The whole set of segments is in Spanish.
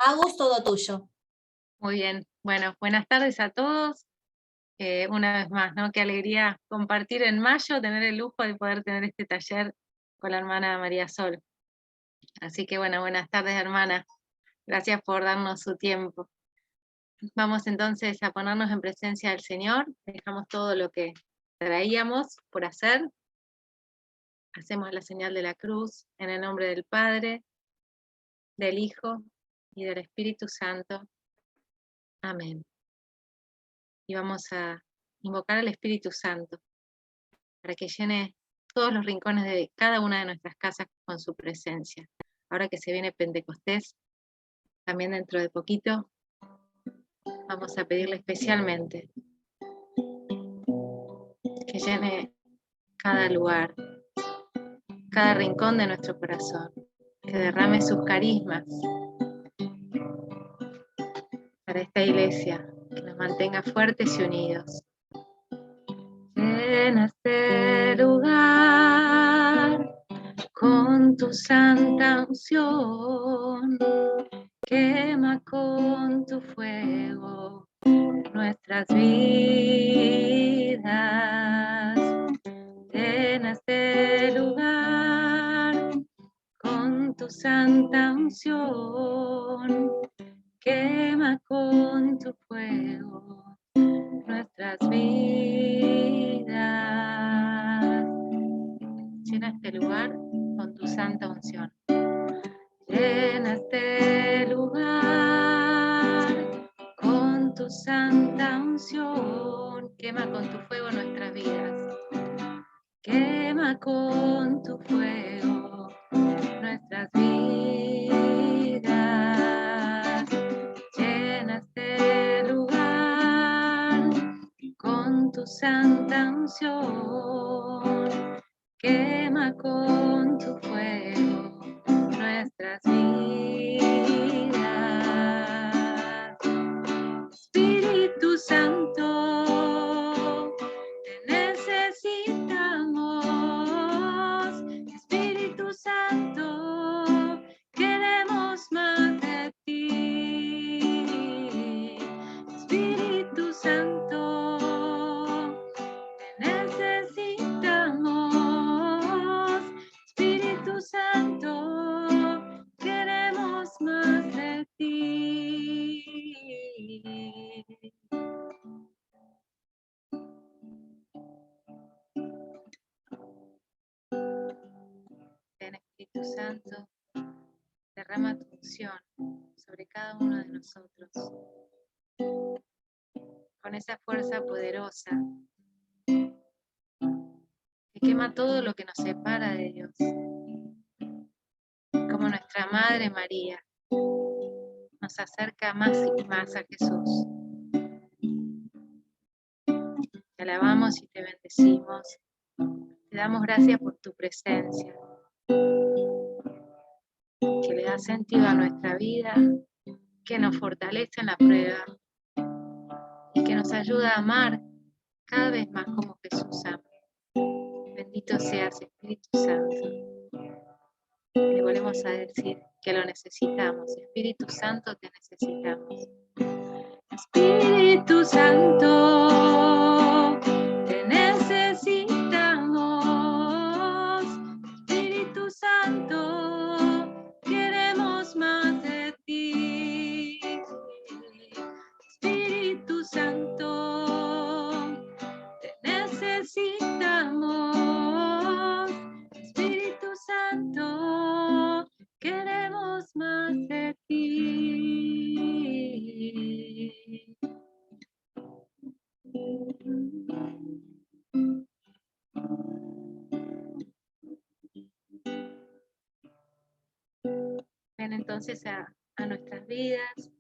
Agus, todo tuyo. Muy bien. Bueno, buenas tardes a todos. Una vez más, ¿no? Qué alegría compartir en mayo, tener el lujo de poder tener este taller con la hermana María Sol. Así que bueno, buenas tardes, hermana. Gracias por darnos su tiempo. Vamos entonces a ponernos en presencia del Señor. Dejamos todo lo que traíamos por hacer. Hacemos la señal de la cruz en el nombre del Padre, del Hijo y del Espíritu Santo. Amén. Y vamos a invocar al Espíritu Santo para que llene todos los rincones de cada una de nuestras casas con su presencia. Ahora que se viene Pentecostés, también dentro de poquito, vamos a pedirle especialmente que llene cada lugar, cada rincón de nuestro corazón, que derrame sus carismas para esta iglesia, que nos mantenga fuertes y unidos. Llena este lugar con tu santa unción, quema con tu fuego nuestras vidas. Llena este lugar con tu santa unción, quema con tu fuego nuestras vidas. Llena este lugar con tu santa unción. Llena este lugar con tu santa unción. Quema con tu fuego nuestras vidas. Quema con tu fuego nuestras vidas. Llena este lugar con tu santa unción. Quema con tu fuego nuestras vidas. Espíritu Santo, te necesitamos. Espíritu Santo, queremos más de ti. Espíritu Santo, te necesitamos. Espíritu Santo, queremos más de ti. Ven, Espíritu Santo, derrama tu unción sobre cada uno de nosotros, con esa fuerza poderosa que quema todo lo que nos separa de Dios, como nuestra Madre María nos acerca más y más a Jesús. Te alabamos y te bendecimos, te damos gracias por tu presencia, que le da sentido a nuestra vida, que nos fortalece en la prueba y que nos ayuda a amar cada vez más como Jesús ama. Bendito seas, Espíritu Santo. Le volvemos a decir que lo necesitamos. Espíritu Santo, te necesitamos. Espíritu Santo, te necesitamos. Espíritu Santo, queremos más de ti. Espíritu Santo, te necesitamos. Espíritu Santo, queremos más de ti. Ven entonces a nuestras vidas,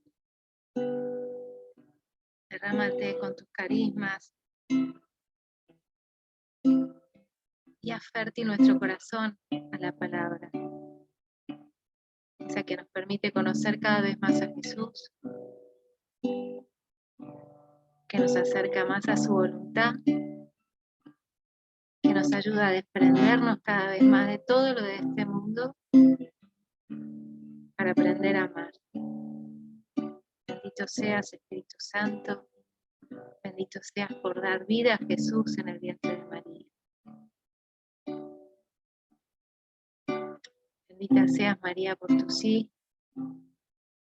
derrámate con tus carismas y haz fértil nuestro corazón a la palabra, esa que nos permite conocer cada vez más a Jesús, que nos acerca más a su voluntad, que nos ayuda a desprendernos cada vez más de todo lo de este mundo para aprender a amar. Bendito seas, Espíritu Santo. Bendito seas por dar vida a Jesús en el vientre de María. Bendita seas, María, por tu sí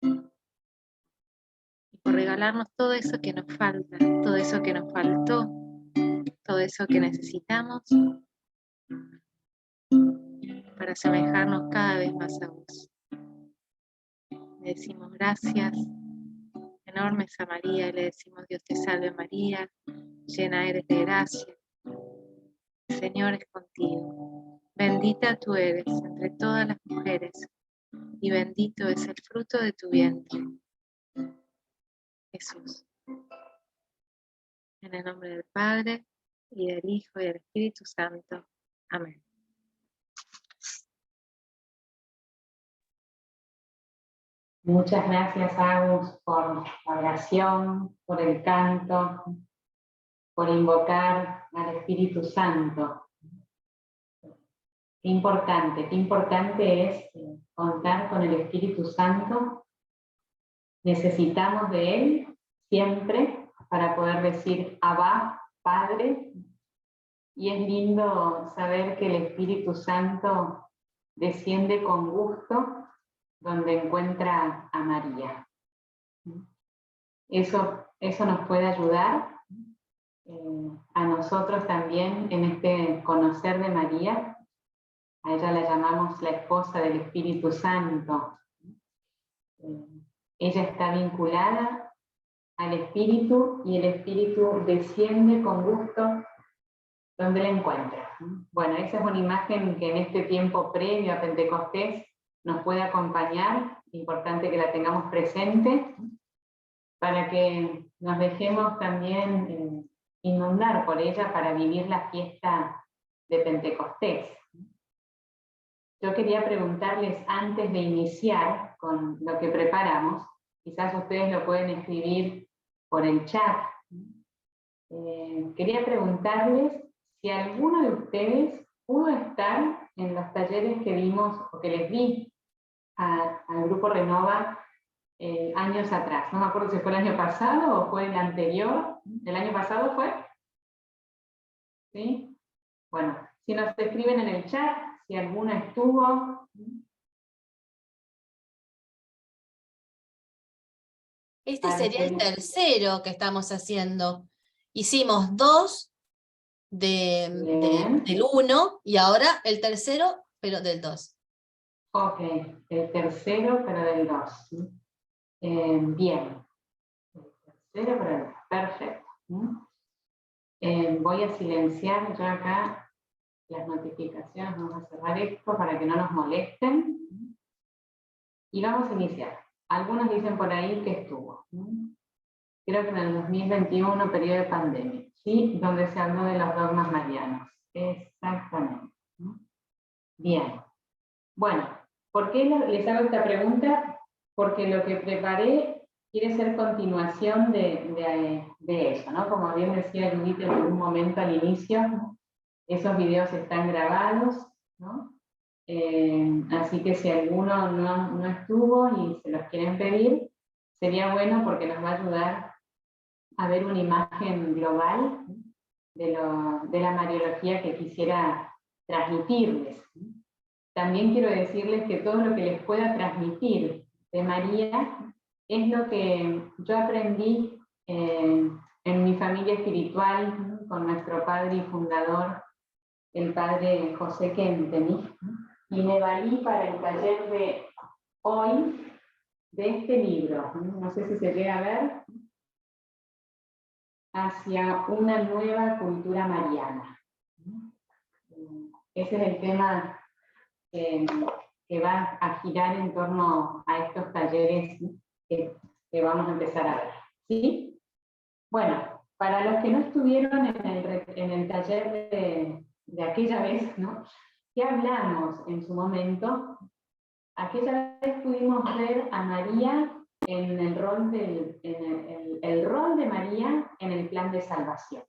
y por regalarnos todo eso que nos falta, todo eso que nos faltó, todo eso que necesitamos para asemejarnos cada vez más a vos. Le decimos gracias enormes a María y le decimos: Dios te salve María, llena eres de gracia, el Señor es contigo. Bendita tú eres entre todas las mujeres y bendito es el fruto de tu vientre, Jesús. En el nombre del Padre, y del Hijo, y del Espíritu Santo. Amén. Muchas gracias, Agus, por la oración, por el canto, por invocar al Espíritu Santo. Qué importante es contar con el Espíritu Santo. Necesitamos de Él siempre para poder decir Abba, Padre. Y es lindo saber que el Espíritu Santo desciende con gusto donde encuentra a María. Eso nos puede ayudar a nosotros también en este conocer de María. A ella la llamamos la esposa del Espíritu Santo. Ella está vinculada al Espíritu y el Espíritu desciende con gusto donde la encuentra. Bueno, esa es una imagen que en este tiempo previo a Pentecostés nos puede acompañar. Importante que la tengamos presente para que nos dejemos también inundar por ella para vivir la fiesta de Pentecostés. Yo quería preguntarles antes de iniciar con lo que preparamos, quizás ustedes lo pueden escribir por el chat. Quería preguntarles si alguno de ustedes pudo estar en los talleres que vimos o que les di al Grupo Renova años atrás. No me acuerdo si fue el año pasado o fue el anterior. ¿El año pasado fue? ¿Sí? Bueno, si nos escriben en el chat, si alguno estuvo. Este sería el tercero que estamos haciendo. Hicimos 2 del 1 y ahora el tercero, pero del 2. Ok, el tercero, pero del 2. Bien. El tercero, pero del 2. Perfecto. Voy a silenciar yo acá las notificaciones. Vamos a cerrar esto para que no nos molesten. Y vamos a iniciar. Algunos dicen por ahí que estuvo. Creo que en el 2021, periodo de pandemia, ¿sí? Donde se habló de los dogmas marianos. Exactamente. Bien. Bueno, ¿por qué les hago esta pregunta? Porque lo que preparé quiere ser continuación de eso, ¿no? Como bien decía Judith en algún momento al inicio, esos videos están grabados, ¿no? Así que si alguno no estuvo y se los quieren pedir, sería bueno porque nos va a ayudar a ver una imagen global de la Mariología que quisiera transmitirles. También quiero decirles que todo lo que les pueda transmitir de María es lo que yo aprendí en mi familia espiritual con nuestro padre y fundador, el padre José Kentenich, y me valí para el taller de hoy de este libro. No sé si se llega a ver. Hacia una nueva cultura mariana. Ese es el tema que va a girar en torno a estos talleres que vamos a empezar a ver. ¿Sí? Bueno, para los que no estuvieron en el taller de aquella vez, ¿no? ¿Qué hablamos en su momento? Aquella vez pudimos ver a María en el rol el rol de María en el plan de salvación.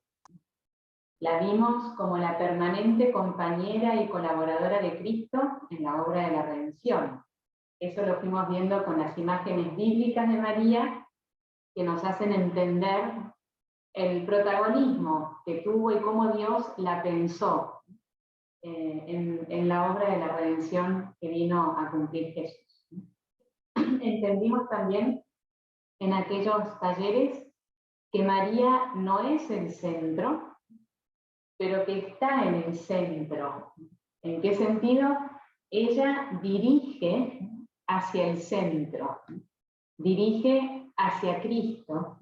La vimos como la permanente compañera y colaboradora de Cristo en la obra de la redención. Eso lo fuimos viendo con las imágenes bíblicas de María que nos hacen entender el protagonismo que tuvo y cómo Dios la pensó en la obra de la redención que vino a cumplir Jesús. Entendimos también en aquellos talleres que María no es el centro, pero que está en el centro. ¿En qué sentido? Ella dirige hacia el centro, dirige hacia Cristo,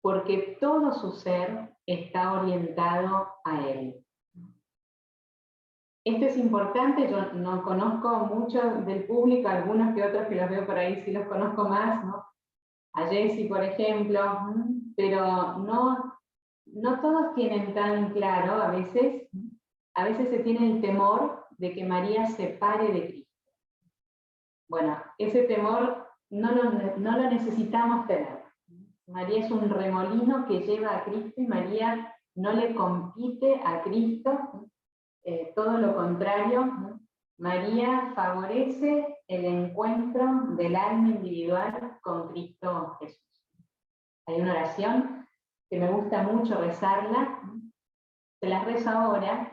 porque todo su ser está orientado a Él. Esto es importante, yo no conozco mucho del público, algunos que otros que los veo por ahí sí los conozco más, ¿no? A Jessy, por ejemplo, pero no todos tienen tan claro, a veces se tiene el temor de que María se pare de Cristo. Bueno, ese temor no lo necesitamos tener. María es un remolino que lleva a Cristo y María no le compite a Cristo, todo lo contrario, María favorece el encuentro del alma individual con Cristo Jesús. Hay una oración que me gusta mucho rezarla, se la rezo ahora,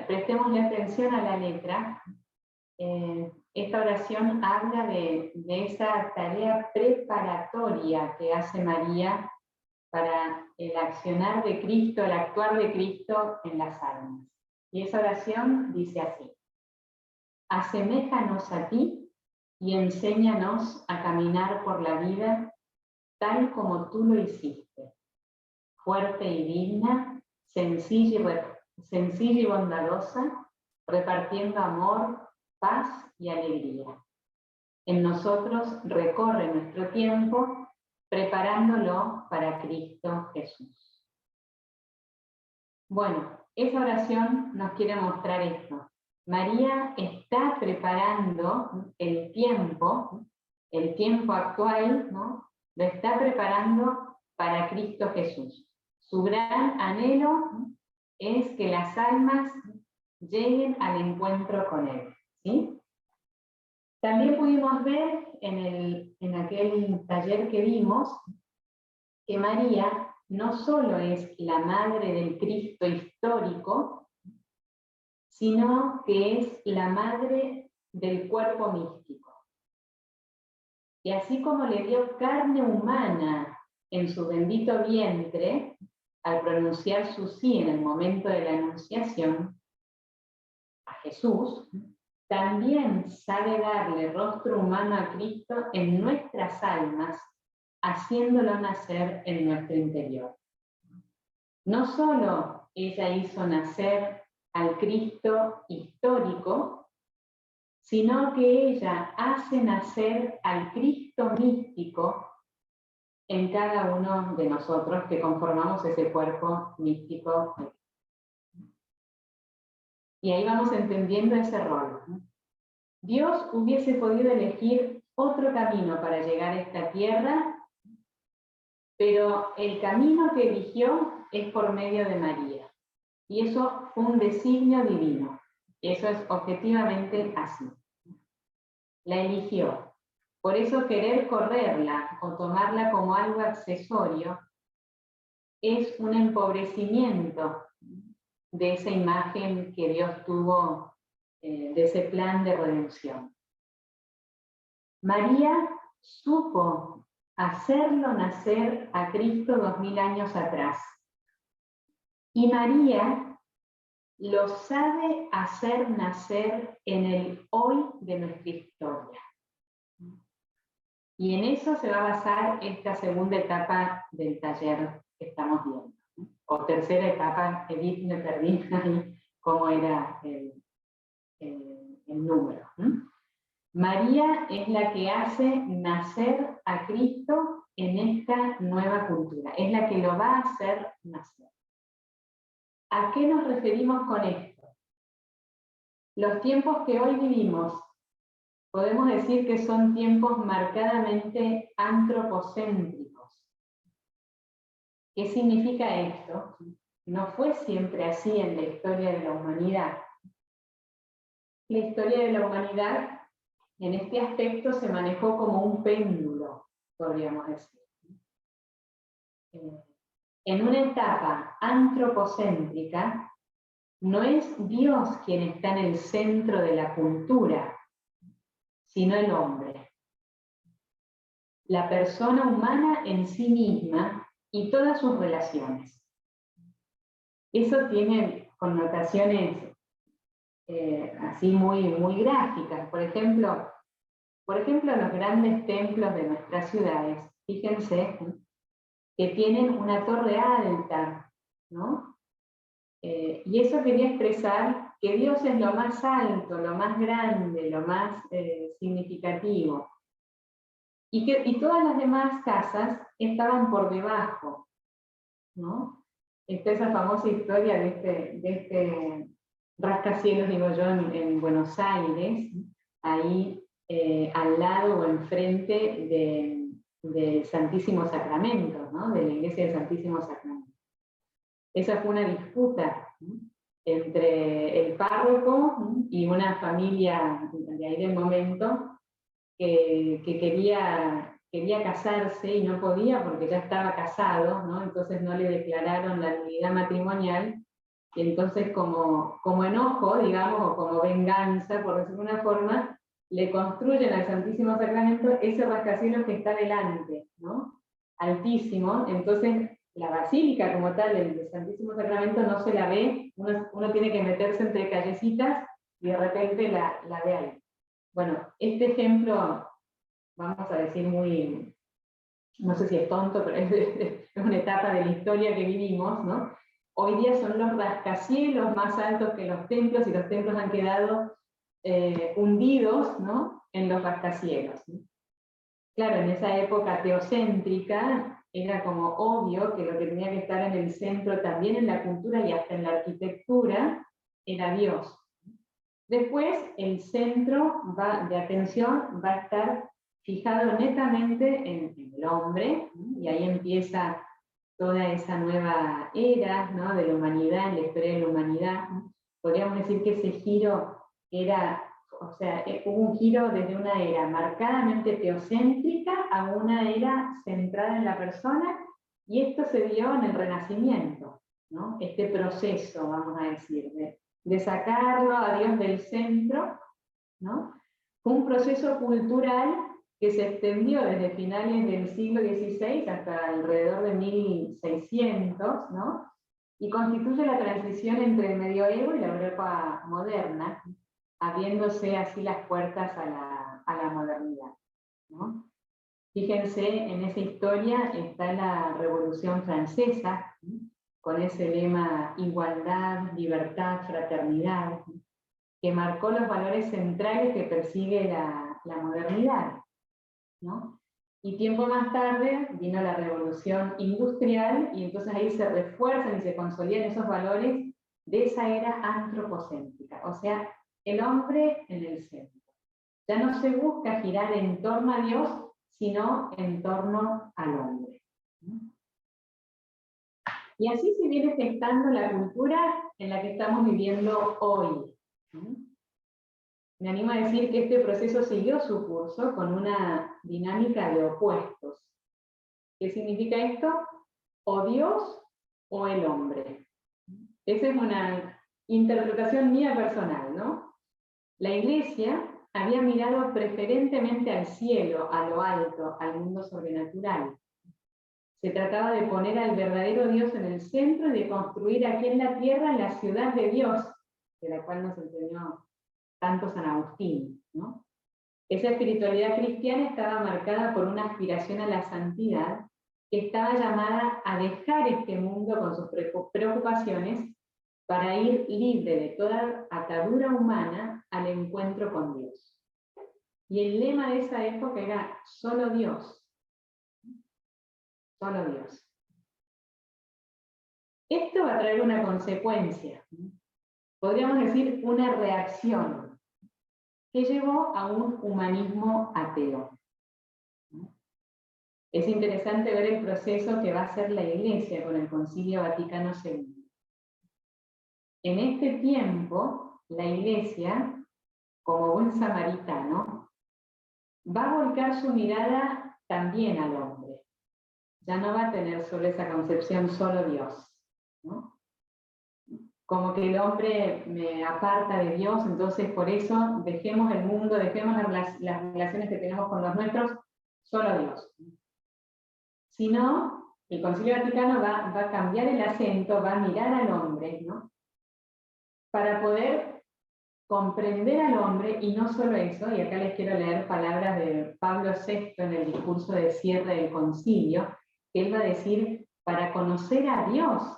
prestémosle atención a la letra. Esta oración habla de esa tarea preparatoria que hace María para el accionar de Cristo, el actuar de Cristo en las almas. Y esa oración dice así: aseméjanos a ti y enséñanos a caminar por la vida tal como tú lo hiciste, fuerte y digna, sencilla y bondadosa, repartiendo amor, paz y alegría. En nosotros recorre nuestro tiempo, preparándolo para Cristo Jesús. Bueno, esa oración nos quiere mostrar esto. María está preparando el tiempo actual, ¿no? Lo está preparando para Cristo Jesús. Su gran anhelo es que las almas lleguen al encuentro con Él, ¿sí? También pudimos ver en aquel taller que vimos que María no solo es la madre del Cristo histórico, sino que es la madre del cuerpo místico. Y así como le dio carne humana en su bendito vientre, al pronunciar su sí en el momento de la anunciación a Jesús, también sabe darle rostro humano a Cristo en nuestras almas, haciéndolo nacer en nuestro interior. No solo ella hizo nacer al Cristo histórico, sino que ella hace nacer al Cristo místico en cada uno de nosotros que conformamos ese cuerpo místico. Y ahí vamos entendiendo ese rol. Dios hubiese podido elegir otro camino para llegar a esta tierra, pero el camino que eligió es por medio de María. Y eso fue un designio divino. Eso es objetivamente así. La eligió. Por eso querer correrla o tomarla como algo accesorio es un empobrecimiento de esa imagen que Dios tuvo, de ese plan de redención. María supo hacerlo nacer a Cristo 2000 años atrás. Y María lo sabe hacer nacer en el hoy de nuestra historia. Y en eso se va a basar esta segunda etapa del taller que estamos viendo. O tercera etapa, Edith, me perdí ahí cómo era el número. María es la que hace nacer a Cristo en esta nueva cultura, es la que lo va a hacer nacer. ¿A qué nos referimos con esto? Los tiempos que hoy vivimos, podemos decir que son tiempos marcadamente antropocéntricos. ¿Qué significa esto? No fue siempre así en la historia de la humanidad. La historia de la humanidad en este aspecto se manejó como un péndulo, podríamos decir. en una etapa antropocéntrica, no es Dios quien está en el centro de la cultura, sino el hombre. La persona humana en sí misma y todas sus relaciones. Eso tiene connotaciones así muy gráficas. Por ejemplo, los grandes templos de nuestras ciudades, fíjense, que tienen una torre alta, ¿no? Y eso quería expresar que Dios es lo más alto, lo más grande, lo más significativo. Y todas las demás casas estaban por debajo, ¿no? Está esa famosa historia de este rascacielos, digo yo, en Buenos Aires, ahí al lado o enfrente del Santísimo Sacramento, ¿no? De la iglesia del Santísimo Sacramento. Esa fue una disputa, ¿no? Entre el párroco y una familia de ahí del momento que quería casarse y no podía porque ya estaba casado, ¿no? Entonces no le declararon la nulidad matrimonial, y entonces como enojo, digamos, o como venganza, por decirlo de una forma, le construyen al Santísimo Sacramento ese rascacielos que está delante, ¿no? Altísimo. Entonces la basílica como tal, el Santísimo Sacramento, no se la ve, uno tiene que meterse entre callecitas y de repente la ve ahí. Bueno, este ejemplo, vamos a decir muy, no sé si es tonto, pero es una etapa de la historia que vivimos, ¿no? Hoy día son los rascacielos más altos que los templos, y los templos han quedado hundidos, ¿no? En los rascacielos, ¿no? Claro, en esa época teocéntrica era como obvio que lo que tenía que estar en el centro también en la cultura y hasta en la arquitectura era Dios. Después el centro de atención va a estar fijado netamente en el hombre, ¿no? Y ahí empieza toda esa nueva era, ¿no? De la humanidad, en la historia de la humanidad, ¿no? Podríamos decir que ese giro era, o sea, hubo un giro desde una era marcadamente teocéntrica a una era centrada en la persona, y esto se dio en el Renacimiento, ¿no? Este proceso, vamos a decir, de sacarlo a Dios del centro, ¿no? Fue un proceso cultural que se extendió desde finales del siglo XVI hasta alrededor de 1600, ¿no? Y constituye la transición entre el medioevo y la Europa moderna, abriéndose así las puertas a la modernidad, ¿no? Fíjense, en esa historia está la Revolución Francesa, ¿no? Con ese lema igualdad, libertad, fraternidad, ¿no? Que marcó los valores centrales que persigue la modernidad, ¿no? Y tiempo más tarde vino la Revolución Industrial, y entonces ahí se refuerzan y se consolidan esos valores de esa era antropocéntrica, o sea, el hombre en el centro. Ya no se busca girar en torno a Dios, sino en torno al hombre, ¿no? Y así se viene gestando la cultura en la que estamos viviendo hoy, ¿no? Me animo a decir que este proceso siguió su curso con una dinámica de opuestos. ¿Qué significa esto? O Dios o el hombre. Esa es una interpretación mía personal, ¿no? La Iglesia había mirado preferentemente al cielo, a lo alto, al mundo sobrenatural. Se trataba de poner al verdadero Dios en el centro y de construir aquí en la tierra la ciudad de Dios, de la cual nos enseñó tanto San Agustín, ¿no? Esa espiritualidad cristiana estaba marcada por una aspiración a la santidad, que estaba llamada a dejar este mundo con sus preocupaciones para ir libre de toda atadura humana al encuentro con Dios. Y el lema de esa época era solo Dios. Solo Dios. Esto va a traer una consecuencia, ¿no? Podríamos decir una reacción, que llevó a un humanismo ateo. Es interesante ver el proceso que va a hacer la Iglesia con el Concilio Vaticano II. En este tiempo, la Iglesia, como buen samaritano, va a volcar su mirada también al hombre. ya no va a tener solo esa concepción, solo Dios, ¿no? Como que el hombre me aparta de Dios, entonces por eso dejemos el mundo, dejemos las relaciones que tenemos con los nuestros, solo Dios. Sino, el Concilio Vaticano va a cambiar el acento, va a mirar al hombre, ¿no? Para poder comprender al hombre, y no solo eso, y acá les quiero leer palabras de Pablo VI en el discurso de cierre del concilio, que él va a decir, para conocer a Dios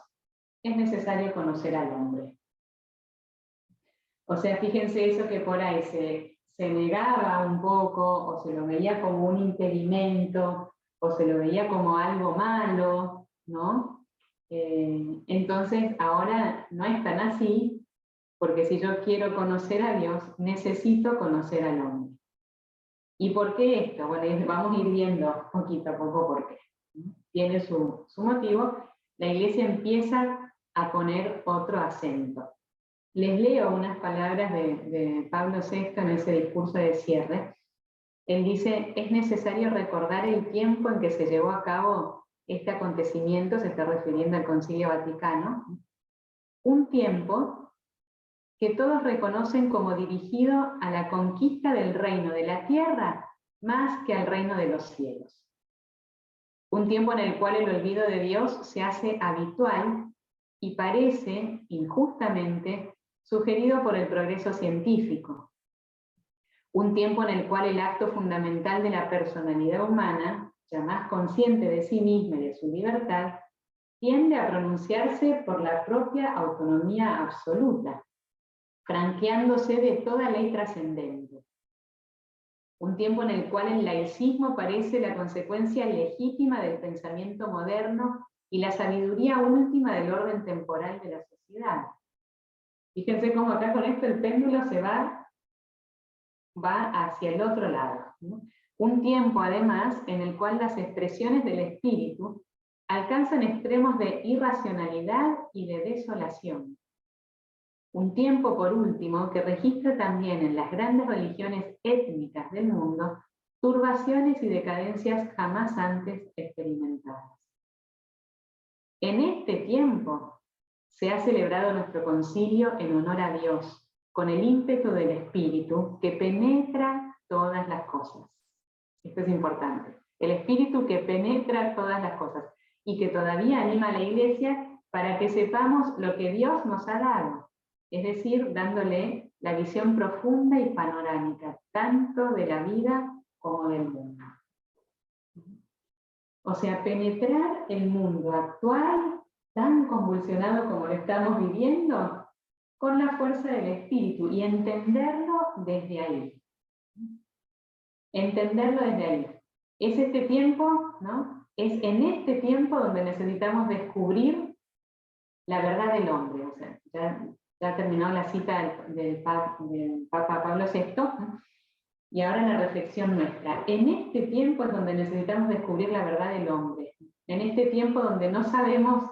es necesario conocer al hombre. O sea, fíjense eso que por ahí se negaba un poco, o se lo veía como un impedimento, o se lo veía como algo malo, ¿no? Entonces ahora no es tan así, porque si yo quiero conocer a Dios, necesito conocer al hombre. ¿Y por qué esto? Bueno, vamos a ir viendo poquito a poco por qué. Tiene su motivo. La Iglesia empieza a poner otro acento. Les leo unas palabras de Pablo VI en ese discurso de cierre. Él dice, es necesario recordar el tiempo en que se llevó a cabo este acontecimiento, se está refiriendo al Concilio Vaticano, un tiempo que todos reconocen como dirigido a la conquista del reino de la tierra más que al reino de los cielos. Un tiempo en el cual el olvido de Dios se hace habitual y parece, injustamente, sugerido por el progreso científico. Un tiempo en el cual el acto fundamental de la personalidad humana, ya más consciente de sí misma y de su libertad, tiende a pronunciarse por la propia autonomía absoluta, franqueándose de toda ley trascendente. Un tiempo en el cual el laicismo parece la consecuencia legítima del pensamiento moderno y la sabiduría última del orden temporal de la sociedad. Fíjense cómo acá con esto el péndulo se va hacia el otro lado, ¿no? Un tiempo, además, en el cual las expresiones del espíritu alcanzan extremos de irracionalidad y de desolación. Un tiempo, por último, que registra también en las grandes religiones étnicas del mundo turbaciones y decadencias jamás antes experimentadas. En este tiempo se ha celebrado nuestro concilio en honor a Dios, con el ímpetu del Espíritu que penetra todas las cosas. Esto es importante. El Espíritu que penetra todas las cosas y que todavía anima a la Iglesia para que sepamos lo que Dios nos ha dado. Es decir, dándole la visión profunda y panorámica, tanto de la vida como del mundo. O sea, penetrar el mundo actual, tan convulsionado como lo estamos viviendo, con la fuerza del Espíritu y entenderlo desde ahí. Entenderlo desde ahí. Es este tiempo, ¿no? Es en este tiempo donde necesitamos descubrir la verdad del hombre. O sea, ya terminó la cita del Papa Pablo VI, ¿no? Y ahora la reflexión nuestra. En este tiempo es donde necesitamos descubrir la verdad del hombre. En este tiempo donde no sabemos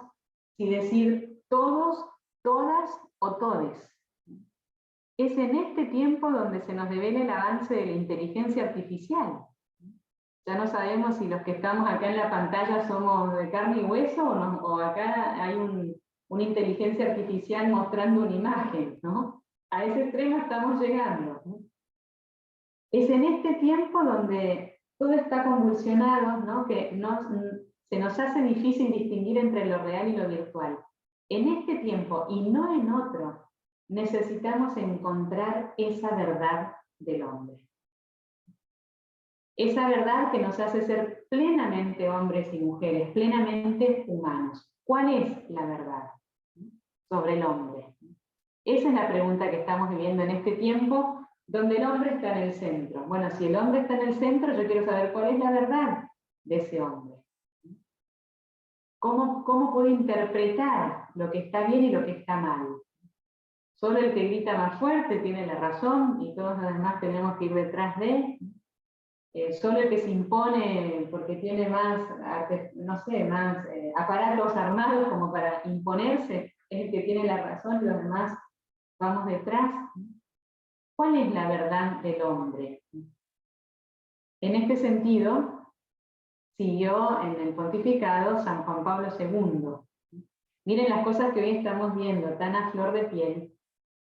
si decir todos, todas o todes. Es en este tiempo donde se nos devela el avance de la inteligencia artificial. Ya no sabemos si los que estamos acá en la pantalla somos de carne y hueso o acá hay una inteligencia artificial mostrando una imagen, ¿no? A ese extremo estamos llegando, ¿no? Es en este tiempo donde todo está convulsionado, ¿no? Que se nos hace difícil distinguir entre lo real y lo virtual. En este tiempo, y no en otro, necesitamos encontrar esa verdad del hombre. Esa verdad que nos hace ser plenamente hombres y mujeres, plenamente humanos. ¿Cuál es la verdad sobre el hombre? Esa es la pregunta que estamos viviendo en este tiempo, donde el hombre está en el centro. Bueno, si el hombre está en el centro, yo quiero saber cuál es la verdad de ese hombre. ¿Cómo puedo interpretar lo que está bien y lo que está mal? Solo el que grita más fuerte tiene la razón y todos los demás tenemos que ir detrás de él. Solo el que se impone porque tiene más, no sé, más aparatos armados como para imponerse, es el que tiene la razón y los demás vamos detrás. ¿Cuál es la verdad del hombre? En este sentido, siguió en el pontificado San Juan Pablo II. Miren las cosas que hoy estamos viendo, tan a flor de piel,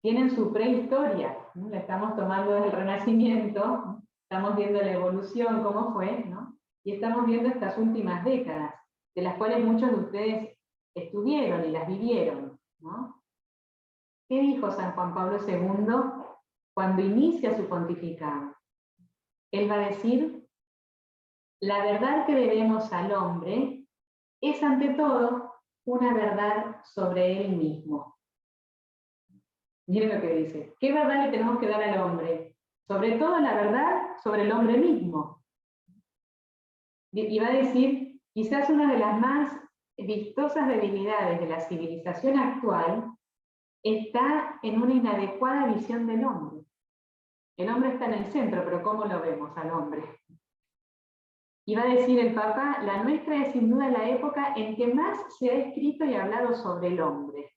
tienen su prehistoria, ¿no? La estamos tomando desde el Renacimiento, ¿no? Estamos viendo la evolución, cómo fue, ¿no? Y estamos viendo estas últimas décadas, de las cuales muchos de ustedes estuvieron y las vivieron, ¿no? ¿Qué dijo San Juan Pablo II cuando inicia su pontificado? Él va a decir: la verdad que debemos al hombre es ante todo una verdad sobre él mismo. Miren lo que dice. ¿Qué verdad le tenemos que dar al hombre? Sobre todo la verdad sobre el hombre mismo. Y va a decir, quizás una de las más vistosas debilidades de la civilización actual está en una inadecuada visión del hombre. El hombre está en el centro, pero ¿cómo lo vemos al hombre? Y va a decir el Papa, la nuestra es sin duda la época en que más se ha escrito y hablado sobre el hombre.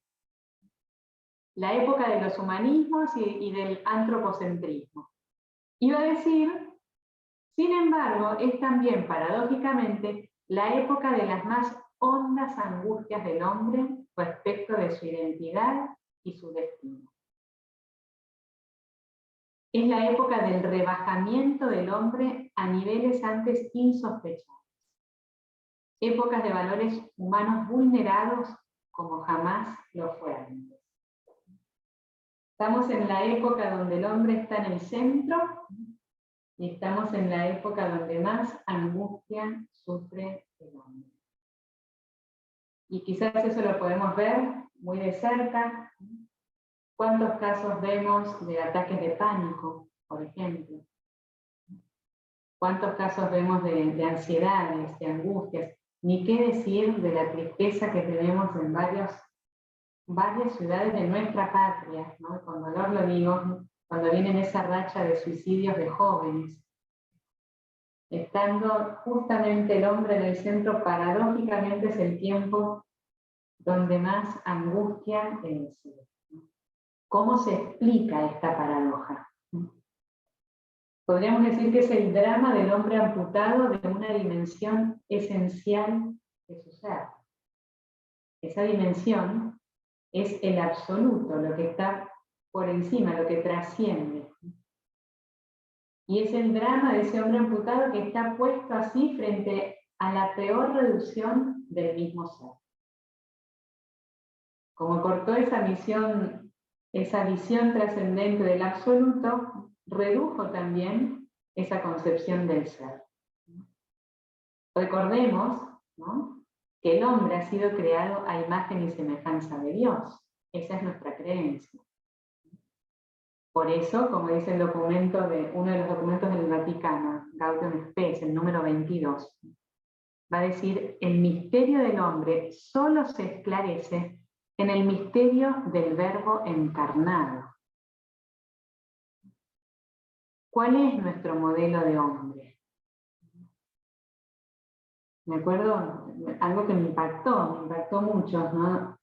La época de los humanismos y del antropocentrismo. Y va a decir, sin embargo, es también paradójicamente la época de las más hondas angustias del hombre respecto de su identidad y su destino. Es la época del rebajamiento del hombre a niveles antes insospechados. Épocas de valores humanos vulnerados como jamás lo fue antes. Estamos en la época donde el hombre está en el centro y estamos en la época donde más angustia sufre el hombre. Y quizás eso lo podemos ver muy de cerca. ¿Cuántos casos vemos de ataques de pánico, por ejemplo? ¿Cuántos casos vemos de ansiedades, de angustias? Ni qué decir de la tristeza que tenemos en varias ciudades de nuestra patria, ¿no? Con dolor lo digo, cuando viene esa racha de suicidios de jóvenes. Estando justamente el hombre en el centro, paradójicamente es el tiempo donde más angustia es. ¿Cómo se explica esta paradoja? Podríamos decir que es el drama del hombre amputado de una dimensión esencial de su ser. Esa dimensión es el absoluto, lo que está por encima, lo que trasciende. Y es el drama de ese hombre amputado que está puesto así frente a la peor reducción del mismo ser. Como cortó esa visión trascendente del absoluto, redujo también esa concepción del ser. Recordemos, ¿no?, que el hombre ha sido creado a imagen y semejanza de Dios. Esa es nuestra creencia. Por eso, como dice el documento uno de los documentos del Vaticano, Gaudium Spes, el número 22, va a decir, el misterio del hombre solo se esclarece en el misterio del Verbo encarnado. ¿Cuál es nuestro modelo de hombre? Me acuerdo algo que me impactó mucho, ¿no?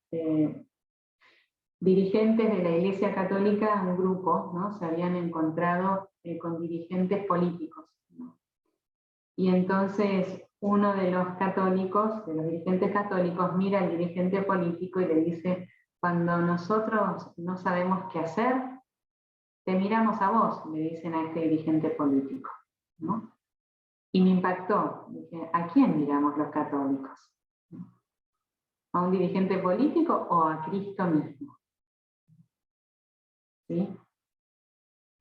Dirigentes de la Iglesia Católica, un grupo, ¿no?, se habían encontrado con dirigentes políticos, ¿no? Y entonces uno de los católicos, de los dirigentes católicos, mira al dirigente político y le dice, cuando nosotros no sabemos qué hacer, te miramos a vos, le dicen a este dirigente político, ¿no? Y me impactó, dije, ¿a quién miramos los católicos? ¿A un dirigente político o a Cristo mismo? ¿Sí?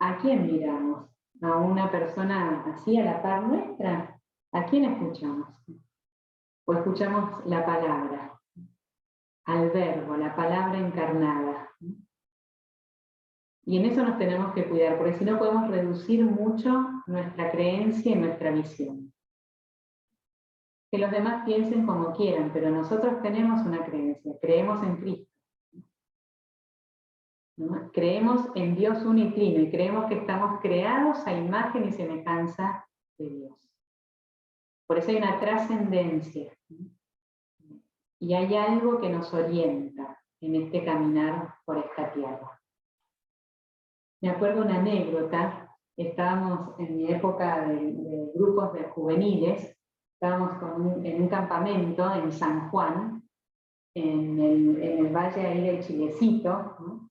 ¿A quién miramos? ¿A una persona así a la par nuestra? ¿A quién escuchamos? O escuchamos la palabra, al verbo, la palabra encarnada. Y en eso nos tenemos que cuidar, porque si no podemos reducir mucho nuestra creencia y nuestra visión. Que los demás piensen como quieran, pero nosotros tenemos una creencia, creemos en Cristo. ¿No? Creemos en Dios unitrino y creemos que estamos creados a imagen y semejanza de Dios. Por eso hay una trascendencia. Y hay algo que nos orienta en este caminar por esta tierra. Me acuerdo una anécdota, estábamos en mi época de grupos de juveniles, estábamos en un campamento en San Juan, en el valle ahí del Chilecito, ¿no?